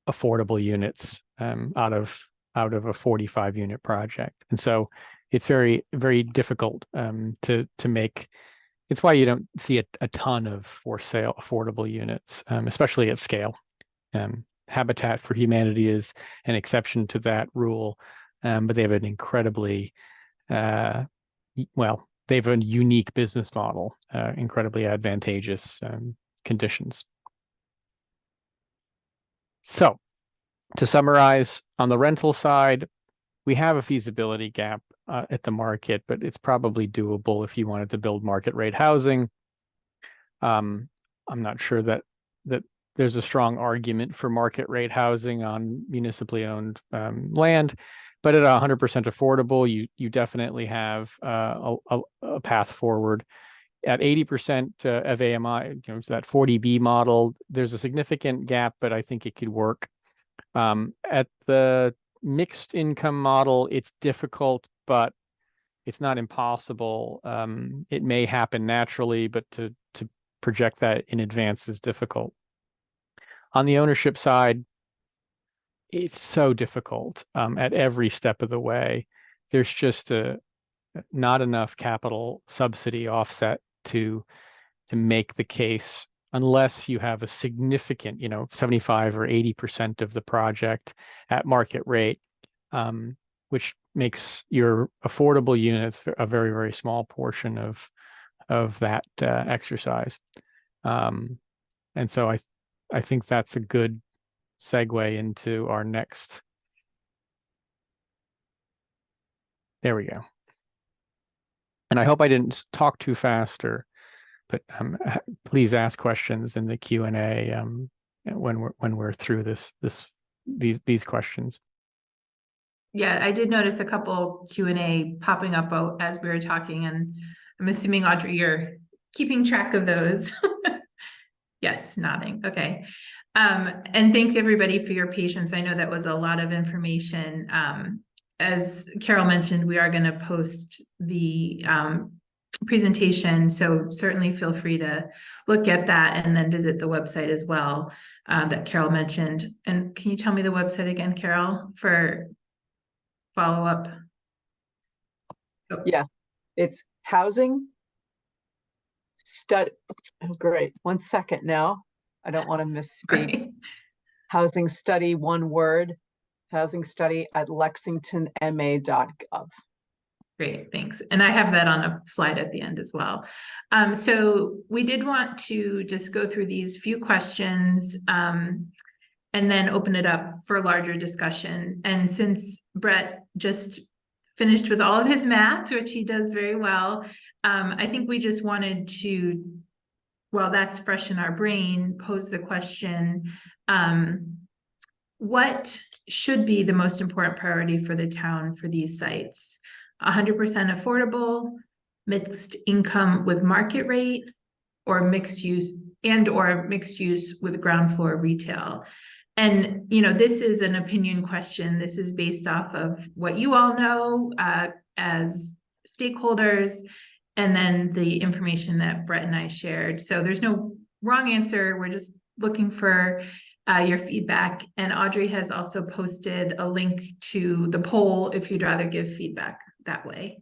affordable units out of a 45 unit project. And so it's very, very difficult to make. It's why you don't see a ton of for sale affordable units, especially at scale. Habitat for Humanity is an exception to that rule, but they have an incredibly, they have a unique business model, incredibly advantageous conditions. So to summarize, on the rental side, we have a feasibility gap at the market, but it's probably doable if you wanted to build market rate housing. I'm not sure that there's a strong argument for market rate housing on municipally owned land, but at 100% affordable, you definitely have a path forward. At 80% of AMI, that 40B model, there's a significant gap, but I think it could work. At the mixed income model, it's difficult, but it's not impossible. It may happen naturally, but to project that in advance is difficult. On the ownership side, it's so difficult at every step of the way. There's just not enough capital subsidy offset to make the case unless you have a significant, 75 or 80% of the project at market rate, which makes your affordable units a very, very small portion of that exercise. And so I think that's a good segue into our next. There we go. And I hope I didn't talk too fast, but please ask questions in the Q&A when we're through these questions. Yeah, I did notice a couple Q&A popping up as we were talking, and I'm assuming, Audrey, you're keeping track of those. Yes, nodding. Okay. And thanks everybody for your patience. I know that was a lot of information. As Carol mentioned, we are going to post the presentation, so certainly feel free to look at that and then visit the website as well that Carol mentioned. And can you tell me the website again, Carol, for follow-up? Oh. Yes, it's housing study. Oh, great. 1 second now. I don't want to misspeak. Right. Housing study, one word, housing study at lexingtonma.gov. Great, thanks. And I have that on a slide at the end as well. So we did want to just go through these few questions and then open it up for larger discussion. And since Brett just finished with all of his math, which he does very well, I think we just wanted to, while that's fresh in our brain, pose the question, what should be the most important priority for the town for these sites? 100% affordable, mixed income with market rate, or mixed use with ground floor retail. And, this is an opinion question. This is based off of what you all know as stakeholders, and then the information that Brett and I shared. So there's no wrong answer. We're just looking for your feedback. And Audrey has also posted a link to the poll if you'd rather give feedback that way.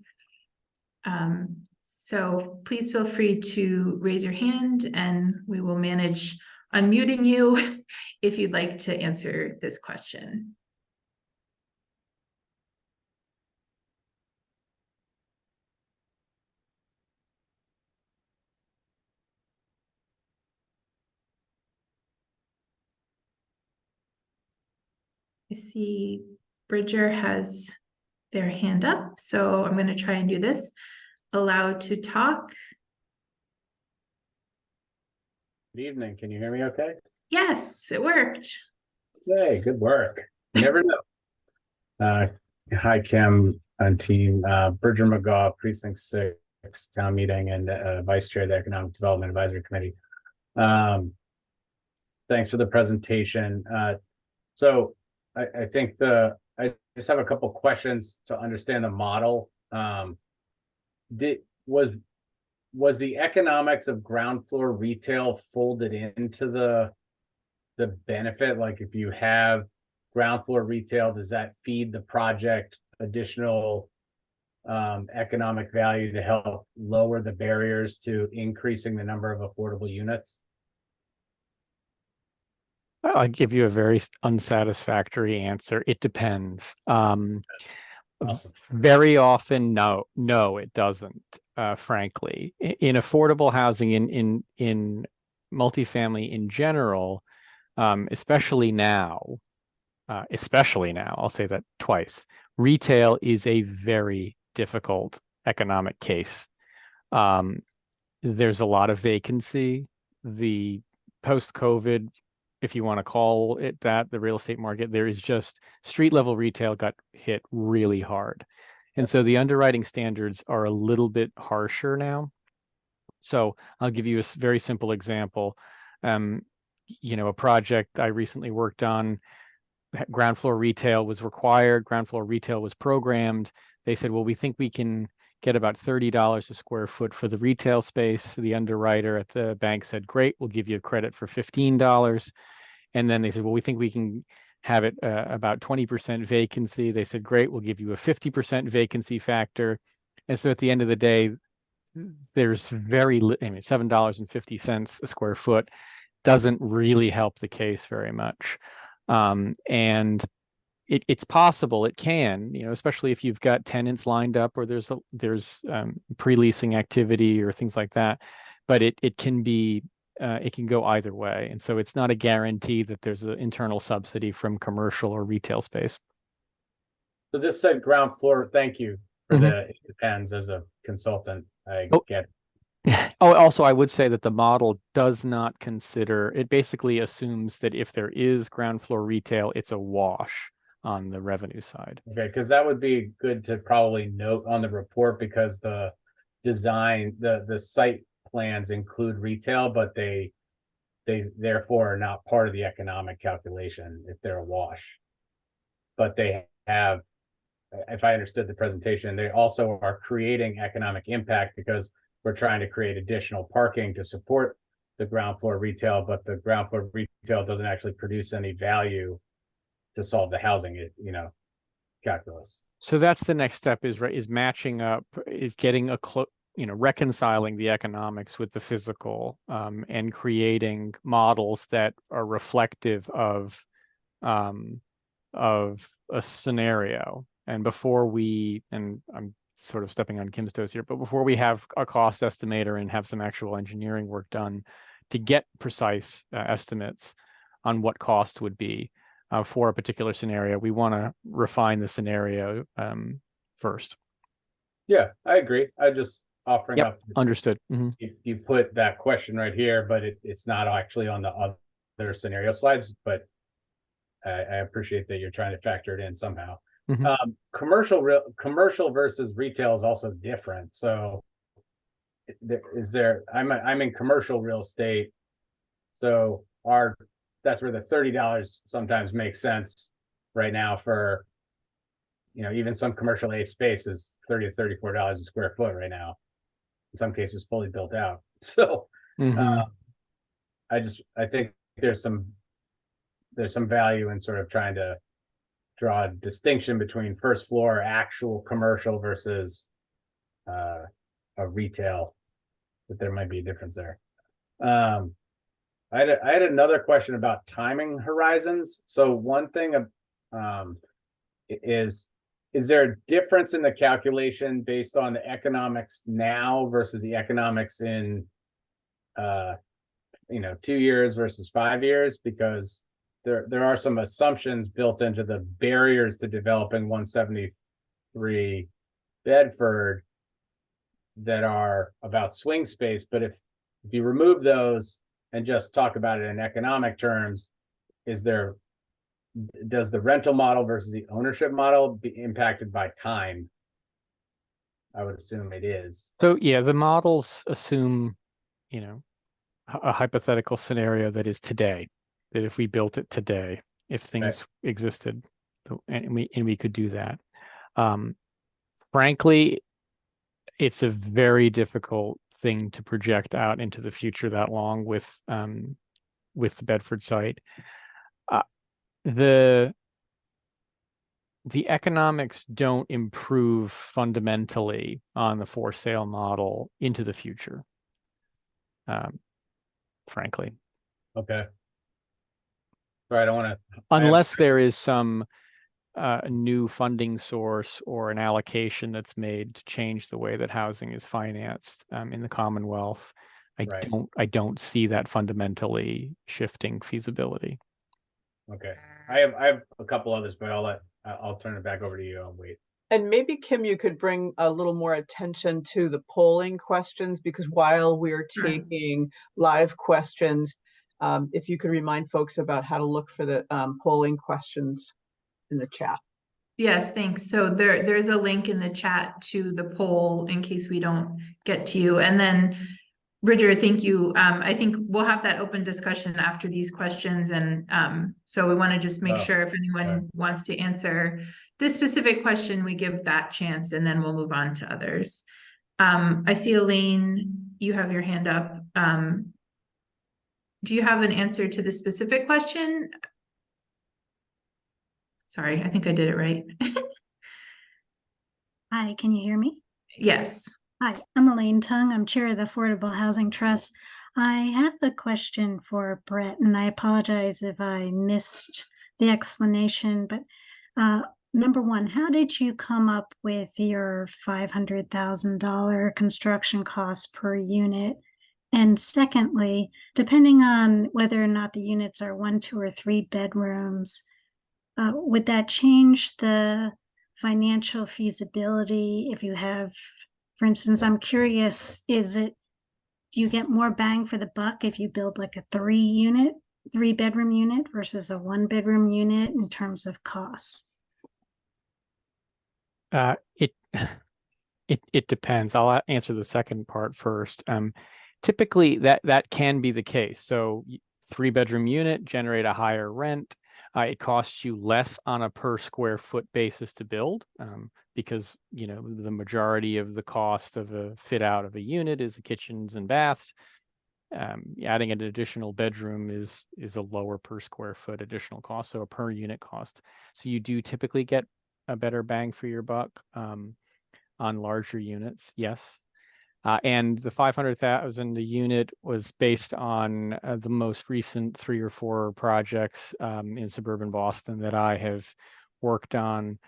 So please feel free to raise your hand and we will manage unmuting you if you'd like to answer this question. I see Bridger has their hand up, so I'm going to try and do this. Allowed to talk. Good evening. Can you hear me okay? Yes, it worked. Yay, good work. You never know. Hi, Kim and team. Bridger McGaugh, Precinct 6, Town Meeting, and Vice Chair of the Economic Development Advisory Committee. Thanks for the presentation. So I think I just have a couple questions to understand the model. Was the economics of ground floor retail folded into the benefit? Like if you have ground floor retail, does that feed the project additional economic value to help lower the barriers to increasing the number of affordable units? I'll give you a very unsatisfactory answer. It depends. Awesome. Very often, no, it doesn't. Frankly, in affordable housing, in multifamily in general, especially now, I'll say that twice. Retail is a very difficult economic case. There's a lot of vacancy. The post-COVID, if you want to call it that, the real estate market, there is just street level retail got hit really hard. And so the underwriting standards are a little bit harsher now. So I'll give you a very simple example. A project I recently worked on, ground floor retail was required, ground floor retail was programmed. They said, well, we think we can get about $30 a square foot for the retail space. The underwriter at the bank said, great, we'll give you a credit for $15. And then they said, well, we think we can have it about 20% vacancy. They said, great, we'll give you a 50% vacancy factor. And so at the end of the day, there's $7.50 a square foot doesn't really help the case very much. And it's possible it can, especially if you've got tenants lined up or there's pre-leasing activity or things like that. But it can be it can go either way, and so it's not a guarantee that there's an internal subsidy from commercial or retail space. So this said ground floor. Thank you for it depends. As a consultant, I get it. Oh, also, I would say that the model does not consider, it basically assumes that if there is ground floor retail, it's a wash on the revenue side. Okay, because that would be good to probably note on the report, because the design, the site plans include retail, but they therefore are not part of the economic calculation if they're a wash. But they have, if I understood the presentation, they also are creating economic impact because we're trying to create additional parking to support the ground floor retail, but the ground floor retail doesn't actually produce any value to solve the housing, calculus. So that's the next step is matching up, is getting reconciling the economics with the physical, and creating models that are reflective of a scenario. And I'm sort of stepping on Kim's toes here, but before we have a cost estimator and have some actual engineering work done to get precise estimates on what cost would be for a particular scenario, we want to refine the scenario first. Yeah, I agree. I just offering up. Understood. You put that question right here, but it's not actually on the other scenario slides, but I appreciate that you're trying to factor it in somehow. Commercial versus retail is also different. So I'm in commercial real estate. So that's where the $30 sometimes makes sense right now for, even some commercial A space is $30 to $34 a square foot right now. In some cases fully built out. So I think there's some value in sort of trying to draw a distinction between first floor actual commercial versus a retail, that there might be a difference there. I had another question about timing horizons. So one thing is there a difference in the calculation based on the economics now versus the economics in 2 years versus 5 years? Because there are some assumptions built into the barriers to developing 173 Bedford that are about swing space. But if you remove those and just talk about it in economic terms, does the rental model versus the ownership model be impacted by time? I would assume it is. So yeah, the models assume, a hypothetical scenario that is today, that if we built it today, if things existed, and we could do that. Frankly, it's a very difficult thing to project out into the future that long with the Bedford site. The economics don't improve fundamentally on the for sale model into the future, frankly. Okay. All right, I don't want to. Unless there is some new funding source or an allocation that's made to change the way that housing is financed in the Commonwealth, I don't see that fundamentally shifting feasibility. Okay, I have a couple others, but I'll turn it back over to you. I'll wait. And maybe, Kim, you could bring a little more attention to the polling questions, because while we're taking live questions, if you could remind folks about how to look for the polling questions in the chat. Yes, thanks. So there's a link in the chat to the poll in case we don't get to you. And then, Richard, thank you. I think we'll have that open discussion after these questions. And so we want to just make sure if anyone wants to answer this specific question, we give that chance, and then we'll move on to others. I see Elaine, you have your hand up. Do you have an answer to the specific question? Sorry, I think I did it right. Hi, can you hear me? Yes. Hi, I'm Elaine Tung. I'm chair of the Affordable Housing Trust. I have a question for Brett, and I apologize if I missed the explanation, but number one, how did you come up with your $500,000 construction cost per unit? And secondly, depending on whether or not the units are 1, 2, or 3 bedrooms, would that change the financial feasibility if you have, for instance, I'm curious, do you get more bang for the buck if you build like a 3-bedroom unit versus a 1-bedroom unit in terms of costs? It depends. I'll answer the second part first. Typically that can be the case. So 3-bedroom unit, generate a higher rent. It costs you less on a per square foot basis to build, because the majority of the cost of a fit out of a unit is the kitchens and baths. Adding an additional bedroom is a lower per square foot additional cost, so a per unit cost. So you do typically get a better bang for your buck on larger units, yes. And the 500,000 a unit was based on the most recent 3 or 4 projects in suburban Boston that I have worked on,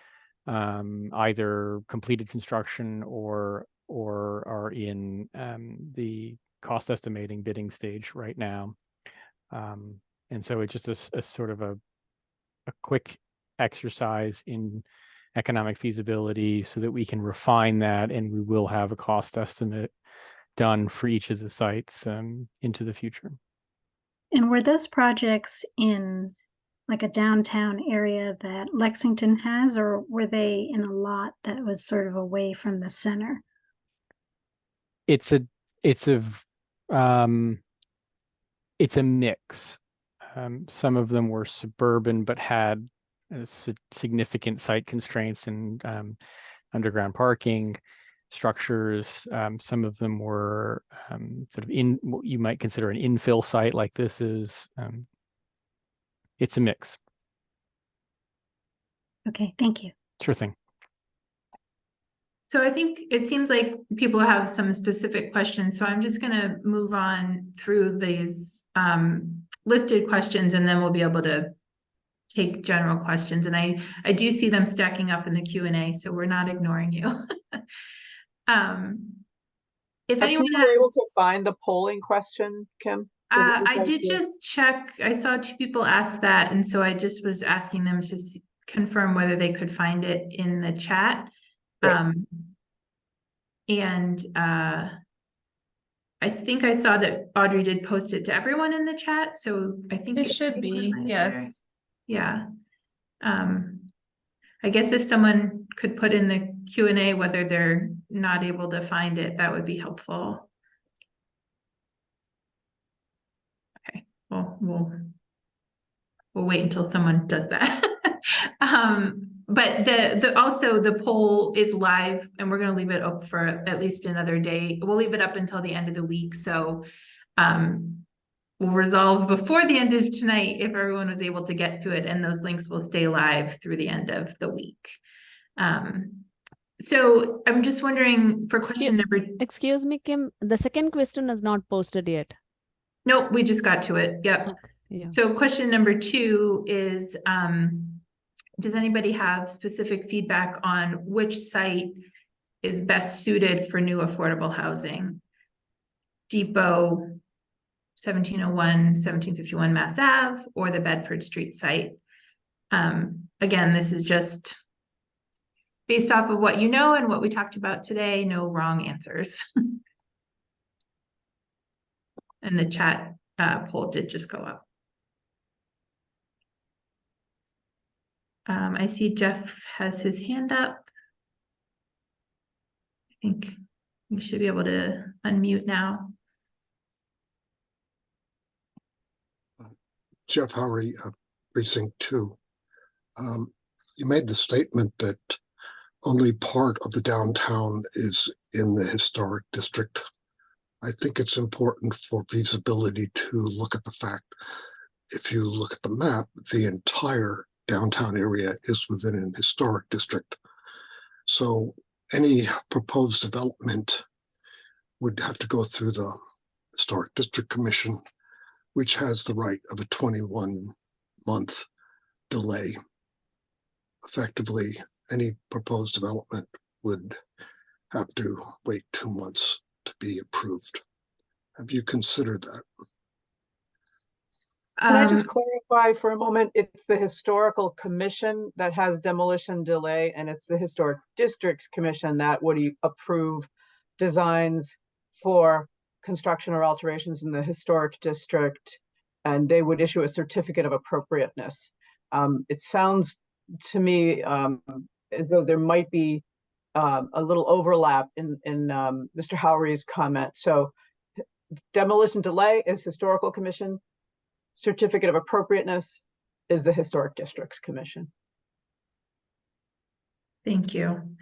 either completed construction or are in the cost estimating bidding stage right now. And so it's just a sort of a quick exercise in economic feasibility so that we can refine that, and we will have a cost estimate done for each of the sites into the future. And were those projects in like a downtown area that Lexington has, or were they in a lot that was sort of away from the center? It's a mix. Some of them were suburban but had significant site constraints and underground parking structures. Some of them were sort of in what you might consider an infill site like this is. It's a mix. Okay, thank you. Sure thing. So I think it seems like people have some specific questions. So I'm just going to move on through these listed questions, and then we'll be able to take general questions. And I do see them stacking up in the Q&A, so we're not ignoring you. If anyone was able to find the polling question, Kim? I did just check. I saw 2 people ask that, and so I just was asking them to confirm whether they could find it in the chat. Right. I think I saw that Audrey did post it to everyone in the chat, so I think it should be, yes. Yeah. I guess if someone could put in the Q&A whether they're not able to find it, that would be helpful. Okay, well, we'll we'll wait until someone does that. But also the poll is live, and we're gonna leave it up for at least another day. We'll leave it up until the end of the week, so we'll resolve before the end of tonight if everyone was able to get to it, and those links will stay live through the end of the week. So I'm just wondering for question number. Excuse me, Kim, the second question is not posted yet. Nope, we just got to it. Yep. Okay, yeah. So question number 2 is, does anybody have specific feedback on which site is best suited for new affordable housing? Depot, 1701, 1751 Mass Ave, or the Bedford Street site? Again, this is just based off of what you know and what we talked about today, no wrong answers. And the chat poll did just go up. I see Jeff has his hand up. I think we should be able to unmute now. Jeff Howry, Precinct 2. You made the statement that only part of the downtown is in the historic district. I think it's important for feasibility to look at the fact, if you look at the map, the entire downtown area is within an historic district. So any proposed development would have to go through the Historic District Commission, which has the right of a 21-month delay. Effectively, any proposed development would have to wait 2 months to be approved. Have you considered that? Can I just clarify for a moment? It's the Historical Commission that has demolition delay, and it's the Historic Districts Commission that would approve designs for construction or alterations in the historic district, and they would issue a certificate of appropriateness. It sounds to me as though there might be a little overlap in Mr. Howry's comment. So demolition delay is Historical Commission. Certificate of appropriateness is the Historic Districts Commission. Thank you.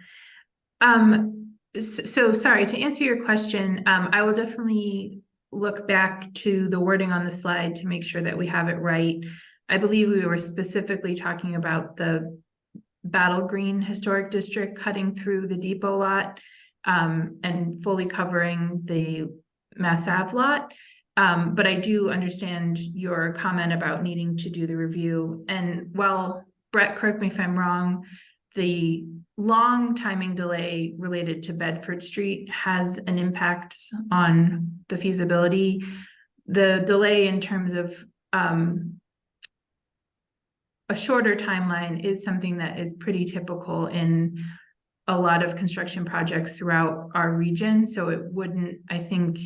So sorry, to answer your question, I will definitely look back to the wording on the slide to make sure that we have it right. I believe we were specifically talking about the Battle Green Historic District cutting through the depot lot and fully covering the Mass Ave lot. But I do understand your comment about needing to do the review. And while Brett, correct me if I'm wrong, the long timing delay related to Bedford Street has an impact on the feasibility. The delay in terms of a shorter timeline is something that is pretty typical in a lot of construction projects throughout our region. So it wouldn't, I think,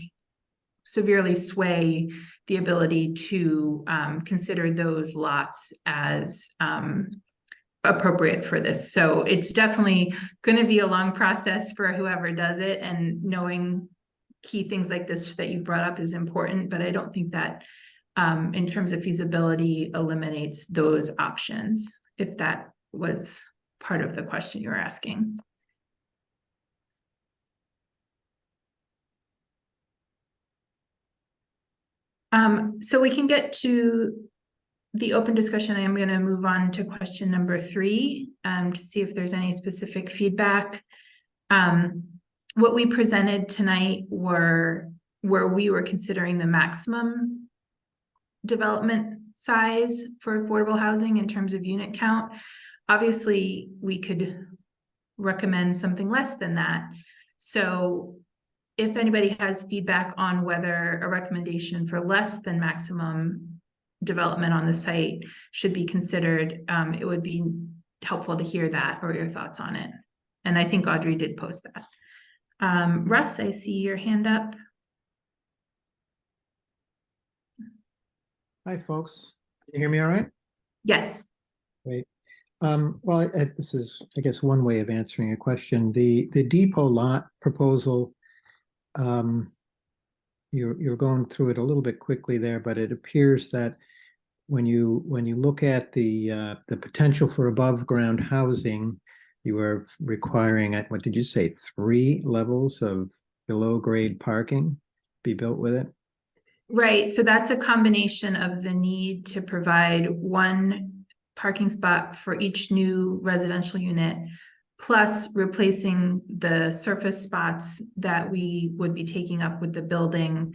severely sway the ability to consider those lots as appropriate for this. So it's definitely going to be a long process for whoever does it, and knowing key things like this that you brought up is important, but I don't think that in terms of feasibility eliminates those options, if that was part of the question you were asking. So we can get to the open discussion. I am going to move on to question number 3 to see if there's any specific feedback. What we presented tonight were where we were considering the maximum development size for affordable housing in terms of unit count. Obviously, we could recommend something less than that. So if anybody has feedback on whether a recommendation for less than maximum development on the site should be considered, it would be helpful to hear that or your thoughts on it. And I think Audrey did post that. Russ, I see your hand up. Hi, folks. Can you hear me all right? Yes. Great. Well, this is, I guess, one way of answering a question. The depot lot proposal, you're going through it a little bit quickly there, but it appears that when you look at the potential for above ground housing, you are requiring, what did you say, 3 levels of below grade parking be built with it? Right, so that's a combination of the need to provide 1 parking spot for each new residential unit, plus replacing the surface spots that we would be taking up with the building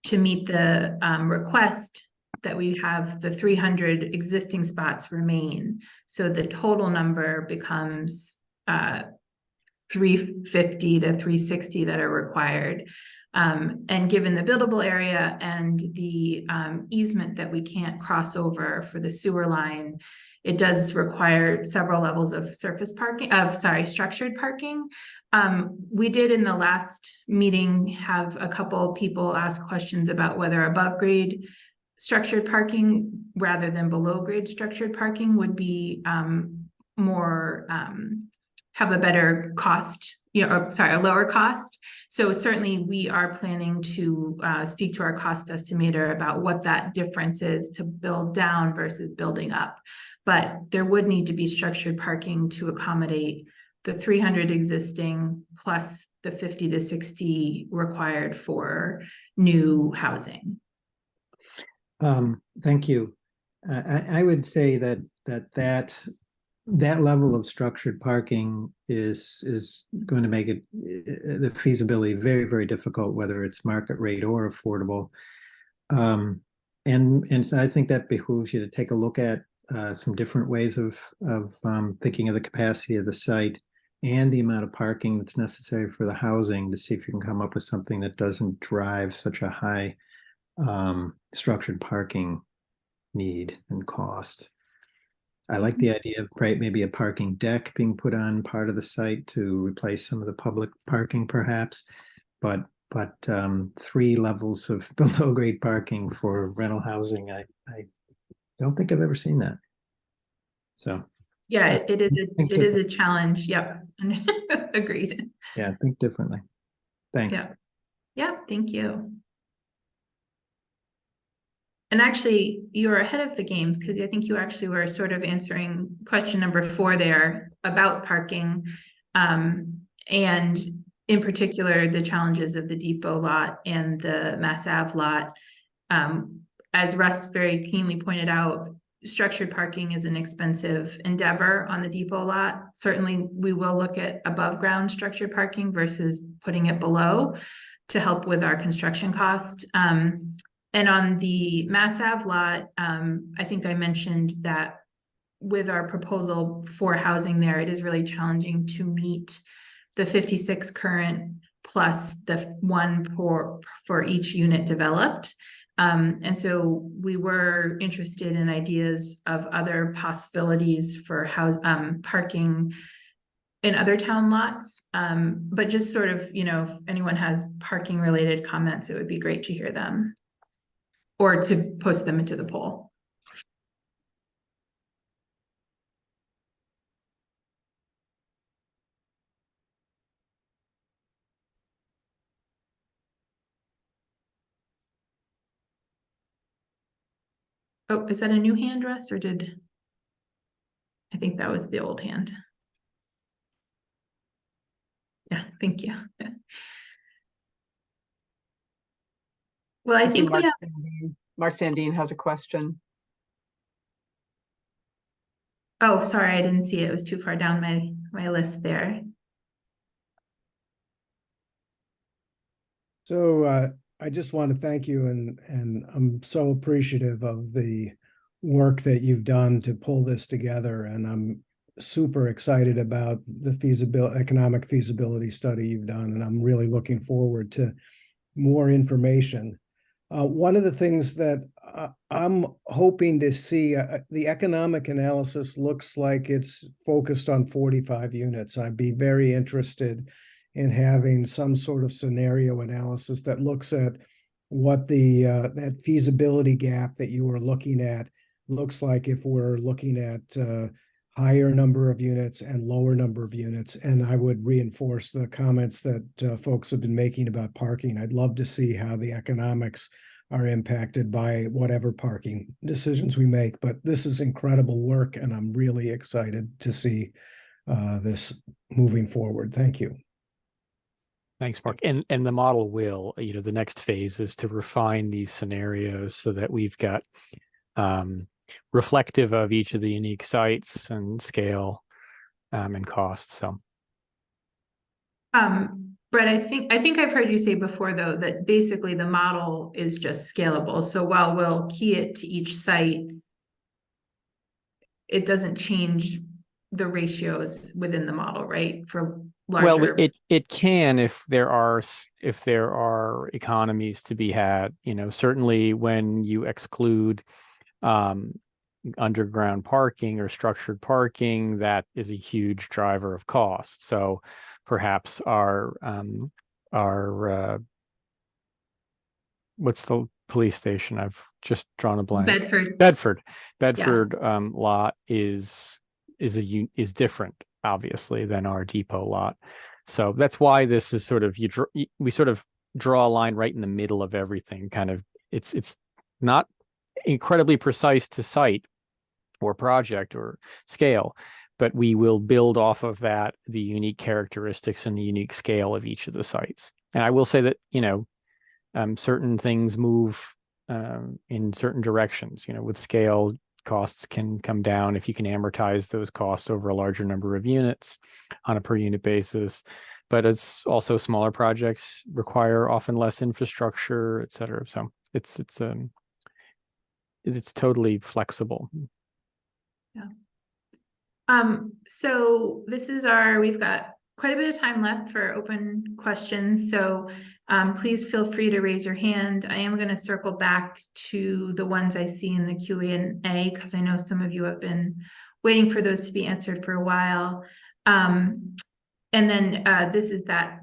to meet the request that we have the 300 existing spots remain. So the total number becomes 350 to 360 that are required. And given the buildable area and the easement that we can't cross over for the sewer line, it does require several levels of structured parking. We did in the last meeting have a couple people ask questions about whether above grade structured parking rather than below grade structured parking would be more have a better cost, a lower cost. So certainly we are planning to speak to our cost estimator about what that difference is to build down versus building up. But there would need to be structured parking to accommodate the 300 existing plus the 50 to 60 required for new housing. Thank you. I would say that level of structured parking is going to make it the feasibility very, very difficult, whether it's market rate or affordable. And so I think that behooves you to take a look at some different ways of thinking of the capacity of the site and the amount of parking that's necessary for the housing to see if you can come up with something that doesn't drive such a high structured parking need and cost. I like the idea of maybe a parking deck being put on part of the site to replace some of the public parking perhaps, but 3 levels of below grade parking for rental housing, I don't think I've ever seen that. So yeah, it is a challenge. Yep. Agreed. Yeah, think differently. Thanks. Yeah, thank you. And actually, you're ahead of the game because I think you actually were sort of answering question number 4 there about parking, and in particular, the challenges of the depot lot and the Mass Ave lot. As Russ very keenly pointed out, structured parking is an expensive endeavor on the depot lot. Certainly, we will look at above ground structured parking versus putting it below to help with our construction cost. And on the Mass Ave lot, I think I mentioned that with our proposal for housing there, it is really challenging to meet the 56 current plus the 1 for each unit developed. And so we were interested in ideas of other possibilities for parking in other town lots. But just sort of, if anyone has parking related comments, it would be great to hear them. Or could post them into the poll. Oh, is that a new hand, Russ, or I think that was the old hand. Yeah, thank you. Well, I think Mark Sandine has a question. Oh, sorry, I didn't see it. It was too far down my list there. So I just want to thank you, and I'm so appreciative of the work that you've done to pull this together, and I'm super excited about the economic feasibility study you've done, and I'm really looking forward to more information. One of the things that I'm hoping to see, the economic analysis looks like it's focused on 45 units. I'd be very interested in having some sort of scenario analysis that looks at what that feasibility gap that you were looking at looks like if we're looking at higher number of units and lower number of units. And I would reinforce the comments that folks have been making about parking. I'd love to see how the economics are impacted by whatever parking decisions we make. But this is incredible work, and I'm really excited to see this moving forward. Thank you. Thanks, Mark. And the model will, the next phase is to refine these scenarios so that we've got reflective of each of the unique sites and scale and cost. So, Brett, I think I've heard you say before, though, that basically the model is just scalable. So while we'll key it to each site, it doesn't change the ratios within the model, right? For larger. Well, it can if there are economies to be had. Certainly when you exclude underground parking or structured parking, that is a huge driver of cost. So perhaps our what's the police station? I've just drawn a blank. Bedford lot is different, obviously, than our depot lot. So that's why this is sort of we sort of draw a line right in the middle of everything. Kind of, it's not incredibly precise to site or project or scale, but we will build off of that the unique characteristics and the unique scale of each of the sites. And I will say that certain things move in certain directions. With scale, costs can come down if you can amortize those costs over a larger number of units on a per unit basis. But it's also smaller projects require often less infrastructure, et cetera. So it's totally flexible. Yeah. So this is we've got quite a bit of time left for open questions. So please feel free to raise your hand. I am going to circle back to the ones I see in the Q&A because I know some of you have been waiting for those to be answered for a while. And then this is that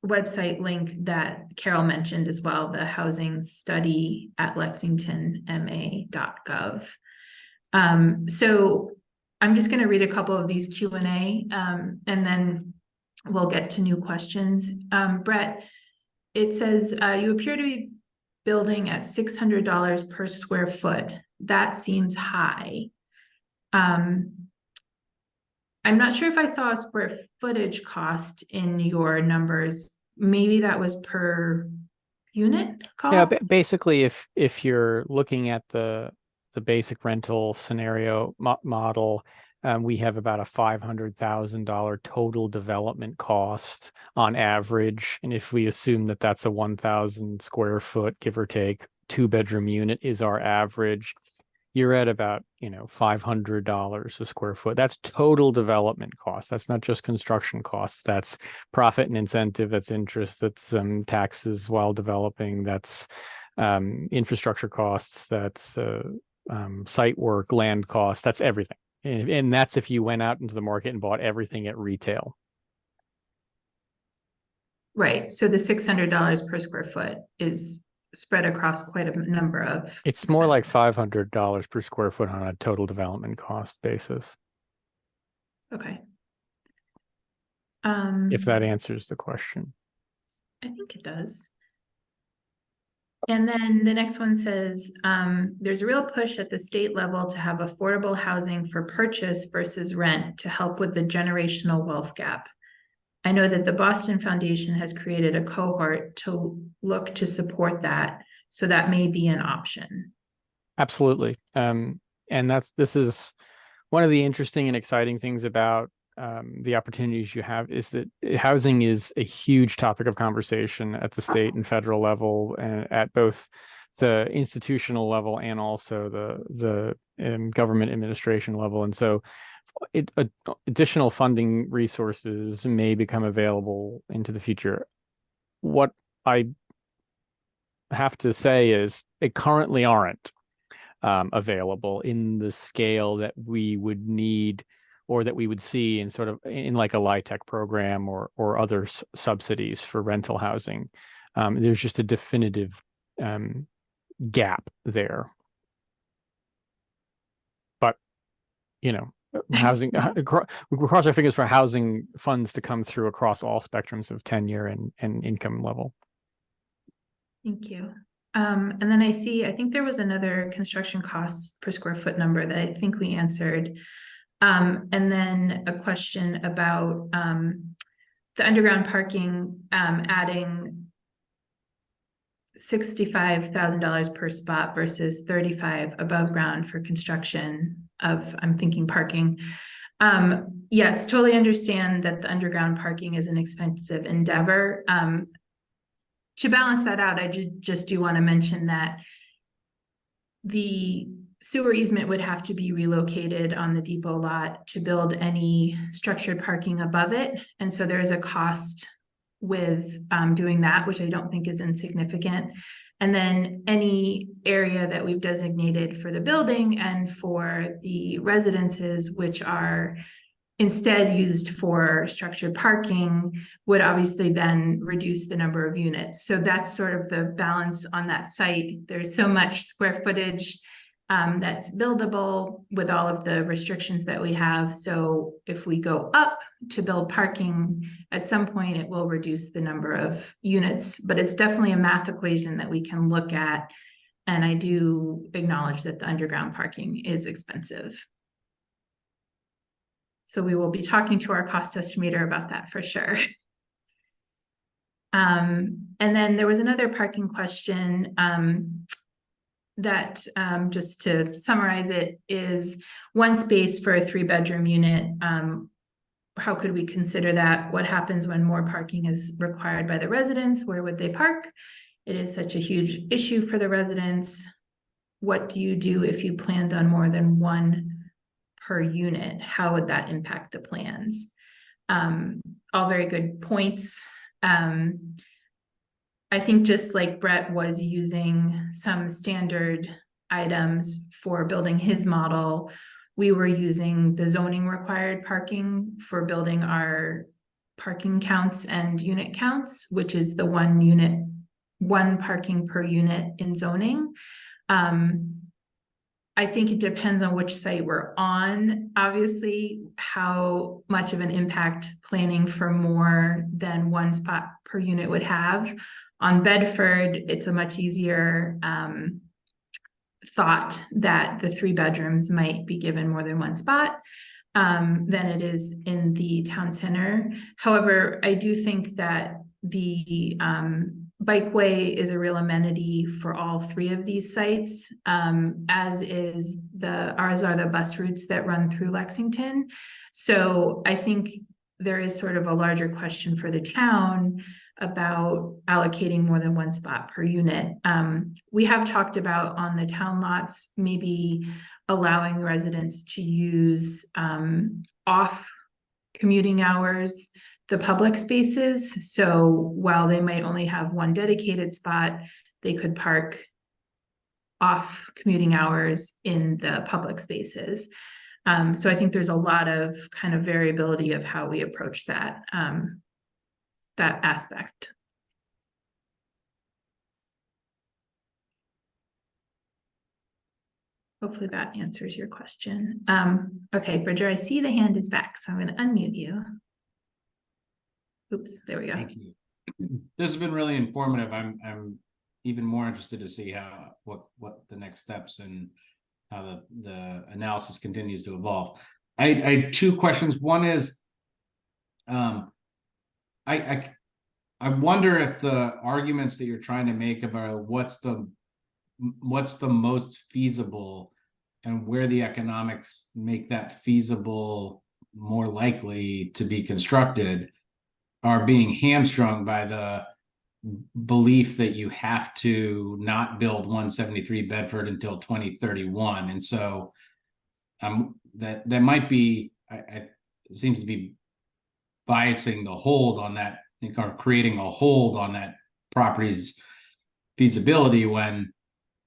website link that Carol mentioned as well, the housing study at lexingtonma.gov. So I'm just going to read a couple of these Q&A and then we'll get to new questions. Brett, it says, you appear to be building at $600 per square foot. That seems high. I'm not sure if I saw a square footage cost in your numbers. Maybe that was per unit cost? Yeah, basically, if you're looking at the basic rental scenario model, we have about a $500,000 total development cost on average. And if we assume that that's a 1,000 square foot, give or take, 2-bedroom unit is our average, you're at about, $500 a square foot. That's total development cost. That's not just construction costs. That's profit and incentive. That's interest. That's taxes while developing. That's infrastructure costs. That's site work, land costs. That's everything. And that's if you went out into the market and bought everything at retail. Right. So the $600 per square foot is spread across quite a number of. It's more like $500 per square foot on a total development cost basis. Okay. If that answers the question. I think it does. And then the next one says, there's a real push at the state level to have affordable housing for purchase versus rent to help with the generational wealth gap. I know that the Boston Foundation has created a cohort to look to support that. So that may be an option. Absolutely. And this is one of the interesting and exciting things about the opportunities you have is that housing is a huge topic of conversation at the state and federal level, and at both the institutional level and also the government administration level. And so additional funding resources may become available into the future. What I have to say is they currently aren't available in the scale that we would need or that we would see in sort of in like a LIHTC program or other subsidies for rental housing. There's just a definitive gap there. But, housing, we cross our fingers for housing funds to come through across all spectrums of tenure and income level. Thank you. And then I think there was another construction costs per square foot number that I think we answered. And then a question about the underground parking, adding $65,000 per spot versus 35 above ground for construction of, I'm thinking, parking. Yes, totally understand that the underground parking is an expensive endeavor. To balance that out, I just do want to mention that the sewer easement would have to be relocated on the depot lot to build any structured parking above it. And so there is a cost with doing that, which I don't think is insignificant. And then any area that we've designated for the building and for the residences, which are instead used for structured parking, would obviously then reduce the number of units. So that's sort of the balance on that site. There's so much square footage that's buildable with all of the restrictions that we have. So if we go up to build parking, at some point it will reduce the number of units, but it's definitely a math equation that we can look at. And I do acknowledge that the underground parking is expensive. So we will be talking to our cost estimator about that for sure. And then there was another parking question that just to summarize it is one space for a 3-bedroom unit. How could we consider that? What happens when more parking is required by the residents? Where would they park? It is such a huge issue for the residents. What do you do if you planned on more than one per unit? How would that impact the plans? All very good points. I think just like Brett was using some standard items for building his model, we were using the zoning required parking for building our parking counts and unit counts, which is the one parking per unit in zoning. I think it depends on which site we're on, obviously, how much of an impact planning for more than one spot per unit would have. On Bedford, it's a much easier thought that the 3 bedrooms might be given more than one spot than it is in the town center. However, I do think that the bikeway is a real amenity for all 3 of these sites, as is ours are the bus routes that run through Lexington. So I think there is sort of a larger question for the town about allocating more than one spot per unit. We have talked about on the town lots, maybe allowing residents to use off commuting hours the public spaces. So while they might only have one dedicated spot, they could park off commuting hours in the public spaces. So I think there's a lot of kind of variability of how we approach that, that aspect. Hopefully that answers your question. Okay, Bridger, I see the hand is back, so I'm going to unmute you. Oops, there we go. Thank you. This has been really informative. I'm even more interested to see what the next steps and how the analysis continues to evolve. I had 2 questions. One is, I wonder if the arguments that you're trying to make about what's the most feasible and where the economics make that feasible more likely to be constructed are being hamstrung by the belief that you have to not build 173 Bedford until 2031. And so that might be, it seems to be biasing the hold on that, or creating a hold on that property's feasibility, when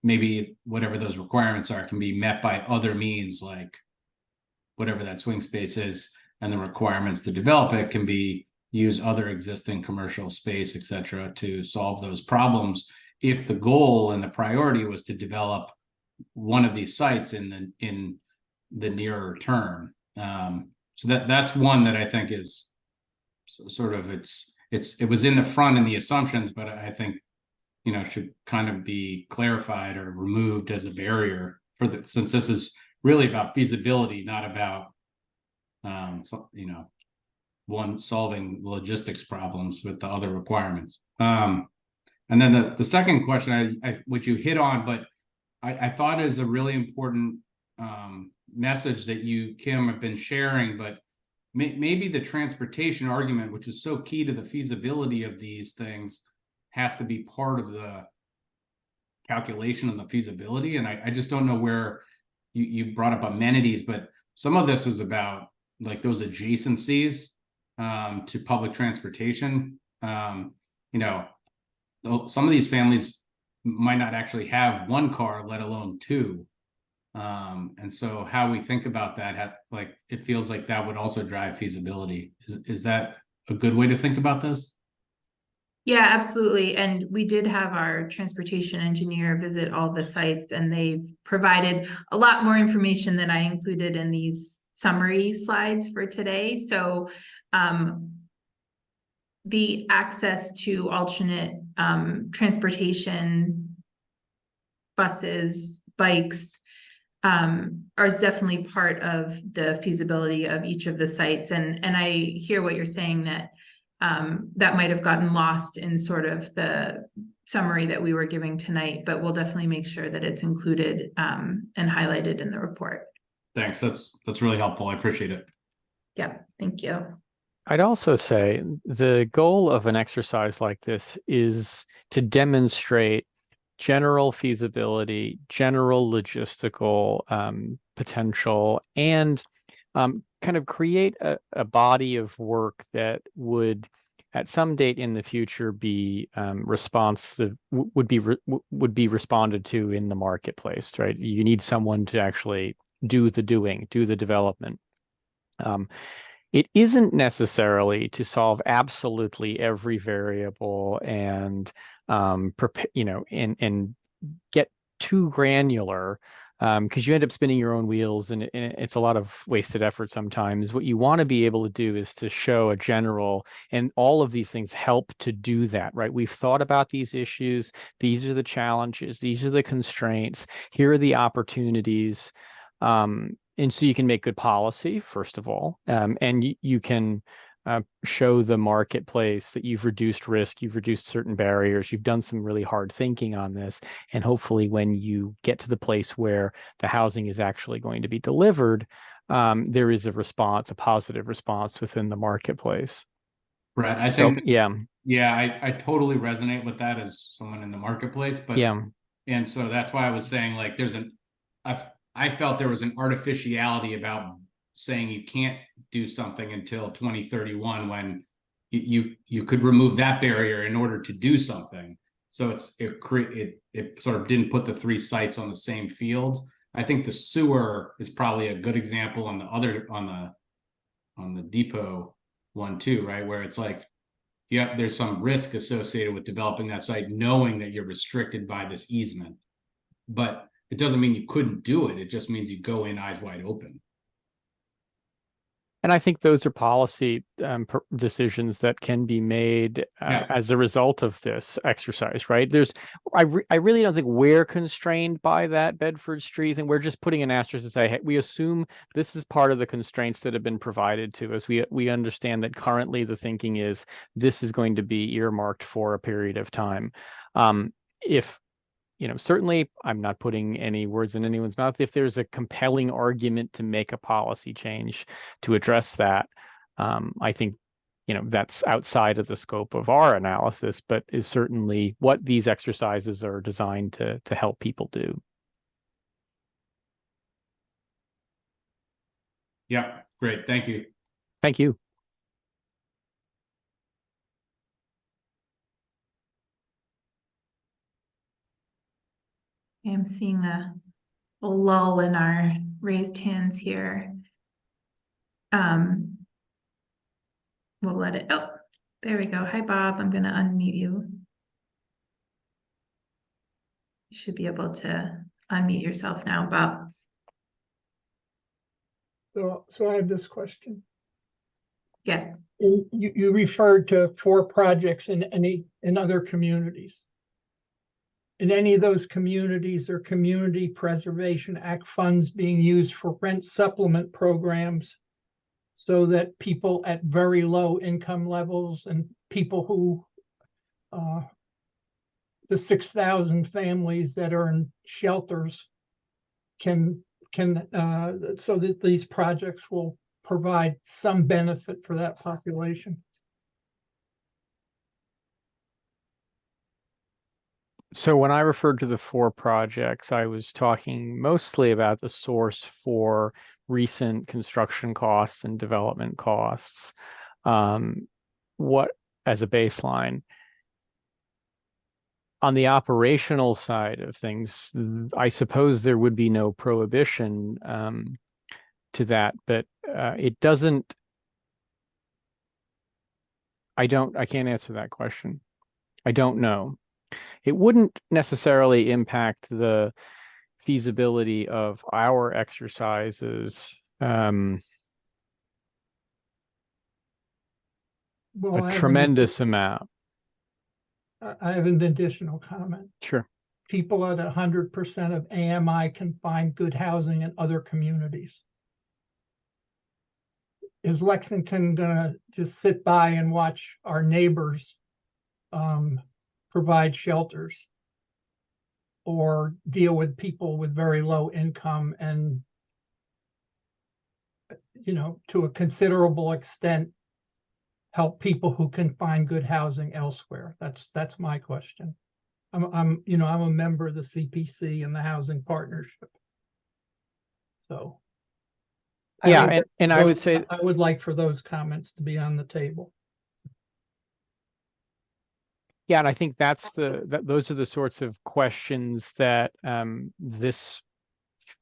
maybe whatever those requirements are can be met by other means, like whatever that swing space is, and the requirements to develop it can be use other existing commercial space, et cetera, to solve those problems, if the goal and the priority was to develop one of these sites in the nearer term. So that's one that I think is sort of it was in the front in the assumptions, but I think should kind of be clarified or removed as a barrier for since this is really about feasibility, not about, one solving logistics problems with the other requirements. And then the second question, which you hit on, but I thought is a really important message that you, Kim, have been sharing, but maybe the transportation argument, which is so key to the feasibility of these things, has to be part of the calculation of the feasibility. And I just don't know where you brought up amenities, but some of this is about like those adjacencies to public transportation. Some of these families might not actually have one car, let alone two. And so how we think about that, like, it feels like that would also drive feasibility. Is that a good way to think about this? Yeah, absolutely. And we did have our transportation engineer visit all the sites, and they've provided a lot more information than I included in these summary slides for today. So the access to alternate transportation, buses, bikes, is definitely part of the feasibility of each of the sites. And I hear what you're saying, that that might have gotten lost in sort of the summary that we were giving tonight, but we'll definitely make sure that it's included and highlighted in the report. Thanks. That's really helpful. I appreciate it. Yeah, thank you. I'd also say the goal of an exercise like this is to demonstrate general feasibility, general logistical potential, and kind of create a body of work that would, at some date in the future, be responsive, would be responded to in the marketplace, right? You need someone to actually do the development. It isn't necessarily to solve absolutely every variable and and get too granular, because you end up spinning your own wheels, and it's a lot of wasted effort sometimes. What you want to be able to do is to show a general, and all of these things help to do that, right? We've thought about these issues. These are the challenges. These are the constraints. Here are the opportunities. And so you can make good policy, first of all, and you can show the marketplace that you've reduced risk, you've reduced certain barriers, you've done some really hard thinking on this. And hopefully when you get to the place where the housing is actually going to be delivered, there is a positive response within the marketplace. Right. I think, I totally resonate with that as someone in the marketplace, but and so that's why I was saying, like, I felt there was an artificiality about saying you can't do something until 2031 when you could remove that barrier in order to do something. So it sort of didn't put the three sites on the same field. I think the sewer is probably a good example on the depot one too, right? Where it's like, there's some risk associated with developing that site, knowing that you're restricted by this easement, but it doesn't mean you couldn't do it. It just means you go in eyes wide open. And I think those are policy decisions that can be made as a result of this exercise, right? I really don't think we're constrained by that Bedford Street thing. We're just putting an asterisk to say, hey, we assume this is part of the constraints that have been provided to us. We understand that currently the thinking is this is going to be earmarked for a period of time. Certainly I'm not putting any words in anyone's mouth. If there's a compelling argument to make a policy change to address that, I think, that's outside of the scope of our analysis, but is certainly what these exercises are designed to help people do. Yeah, great. Thank you. Thank you. I'm seeing a lull in our raised hands here. We'll let it, there we go. Hi, Bob. I'm going to unmute you. You should be able to unmute yourself now, Bob. So I have this question. Yes. You referred to 4 projects in other communities. in any of those communities or Community Preservation Act funds being used for rent supplement programs so that people at very low income levels and people who the 6,000 families that are in shelters can so that these projects will provide some benefit for that population. So when I referred to the 4 projects, I was talking mostly about the source for recent construction costs and development costs. What as a baseline. On the operational side of things, I suppose there would be no prohibition to that, but it doesn't. I can't answer that question. I don't know. It wouldn't necessarily impact the feasibility of our exercises Well, a tremendous amount. I have an additional comment. Sure. People at 100% of AMI can find good housing in other communities. Is Lexington gonna just sit by and watch our neighbors provide shelters or deal with people with very low income and, you know, to a considerable extent, help people who can find good housing elsewhere? That's my question. I'm a member of the CPC and the Housing Partnership. So Yeah, and I would say I would like for those comments to be on the table. Yeah, and I think those are the sorts of questions that this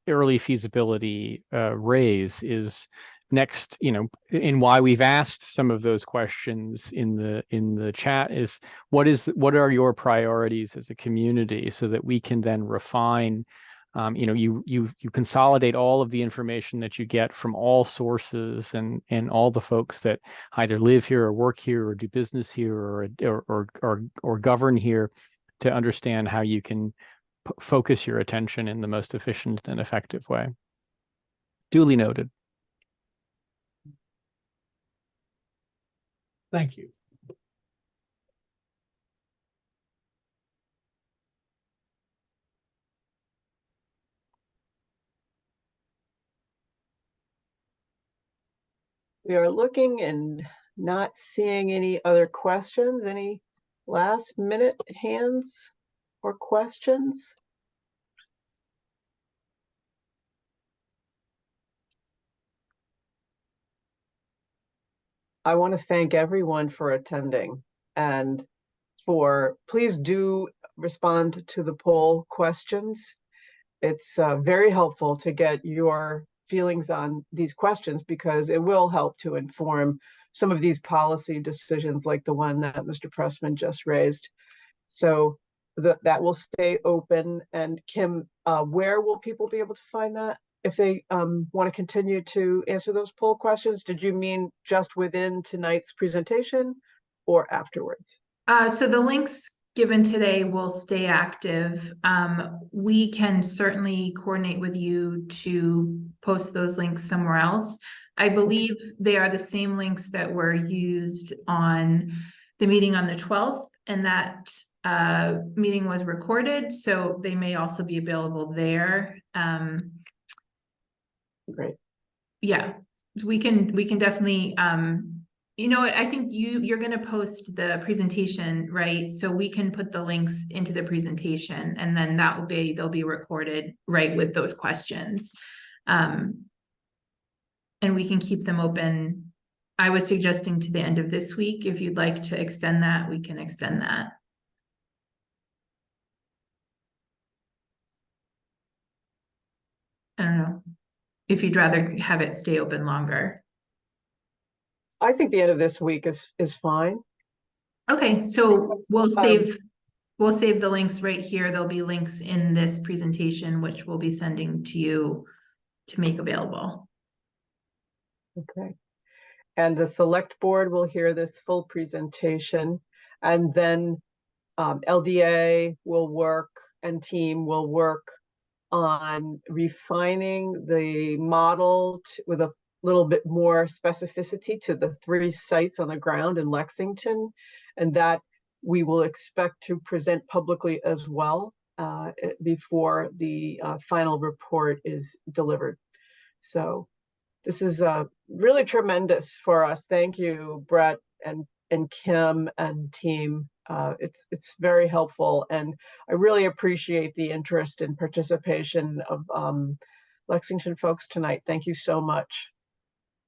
early feasibility raise is next, and why we've asked some of those questions in the chat is what are your priorities as a community, so that we can then refine. You consolidate all of the information that you get from all sources and all the folks that either live here or work here or do business here or govern here, to understand how you can focus your attention in the most efficient and effective way. Duly noted. Thank you. We are looking and not seeing any other questions. Any last minute hands or questions? I want to thank everyone for attending, and please do respond to the poll questions. It's very helpful to get your feelings on these questions, because it will help to inform some of these policy decisions like the one that Mr. Pressman just raised. So that will stay open. And Kim, where will people be able to find that if they want to continue to answer those poll questions? Did you mean just within tonight's presentation or afterwards? So the links given today will stay active. We can certainly coordinate with you to post those links somewhere else. I believe they are the same links that were used on the meeting on the 12th, and that meeting was recorded, so they may also be available there. Great. Yeah, we can definitely I think you're going to post the presentation, right? So we can put the links into the presentation, and then they'll be recorded right with those questions. And we can keep them open. I was suggesting to the end of this week. If you'd like to extend that, we can extend that. I don't know if you'd rather have it stay open longer. I think the end of this week is fine. Okay, so we'll save the links right here. There'll be links in this presentation, which we'll be sending to you to make available. Okay. And the select board will hear this full presentation, and then LDA will work and team will work on refining the model with a little bit more specificity to the 3 sites on the ground in Lexington, and that we will expect to present publicly as well before the final report is delivered. So this is really tremendous for us. Thank you, Brett and Kim and team. It's very helpful, and I really appreciate the interest and participation of Lexington folks tonight. Thank you so much.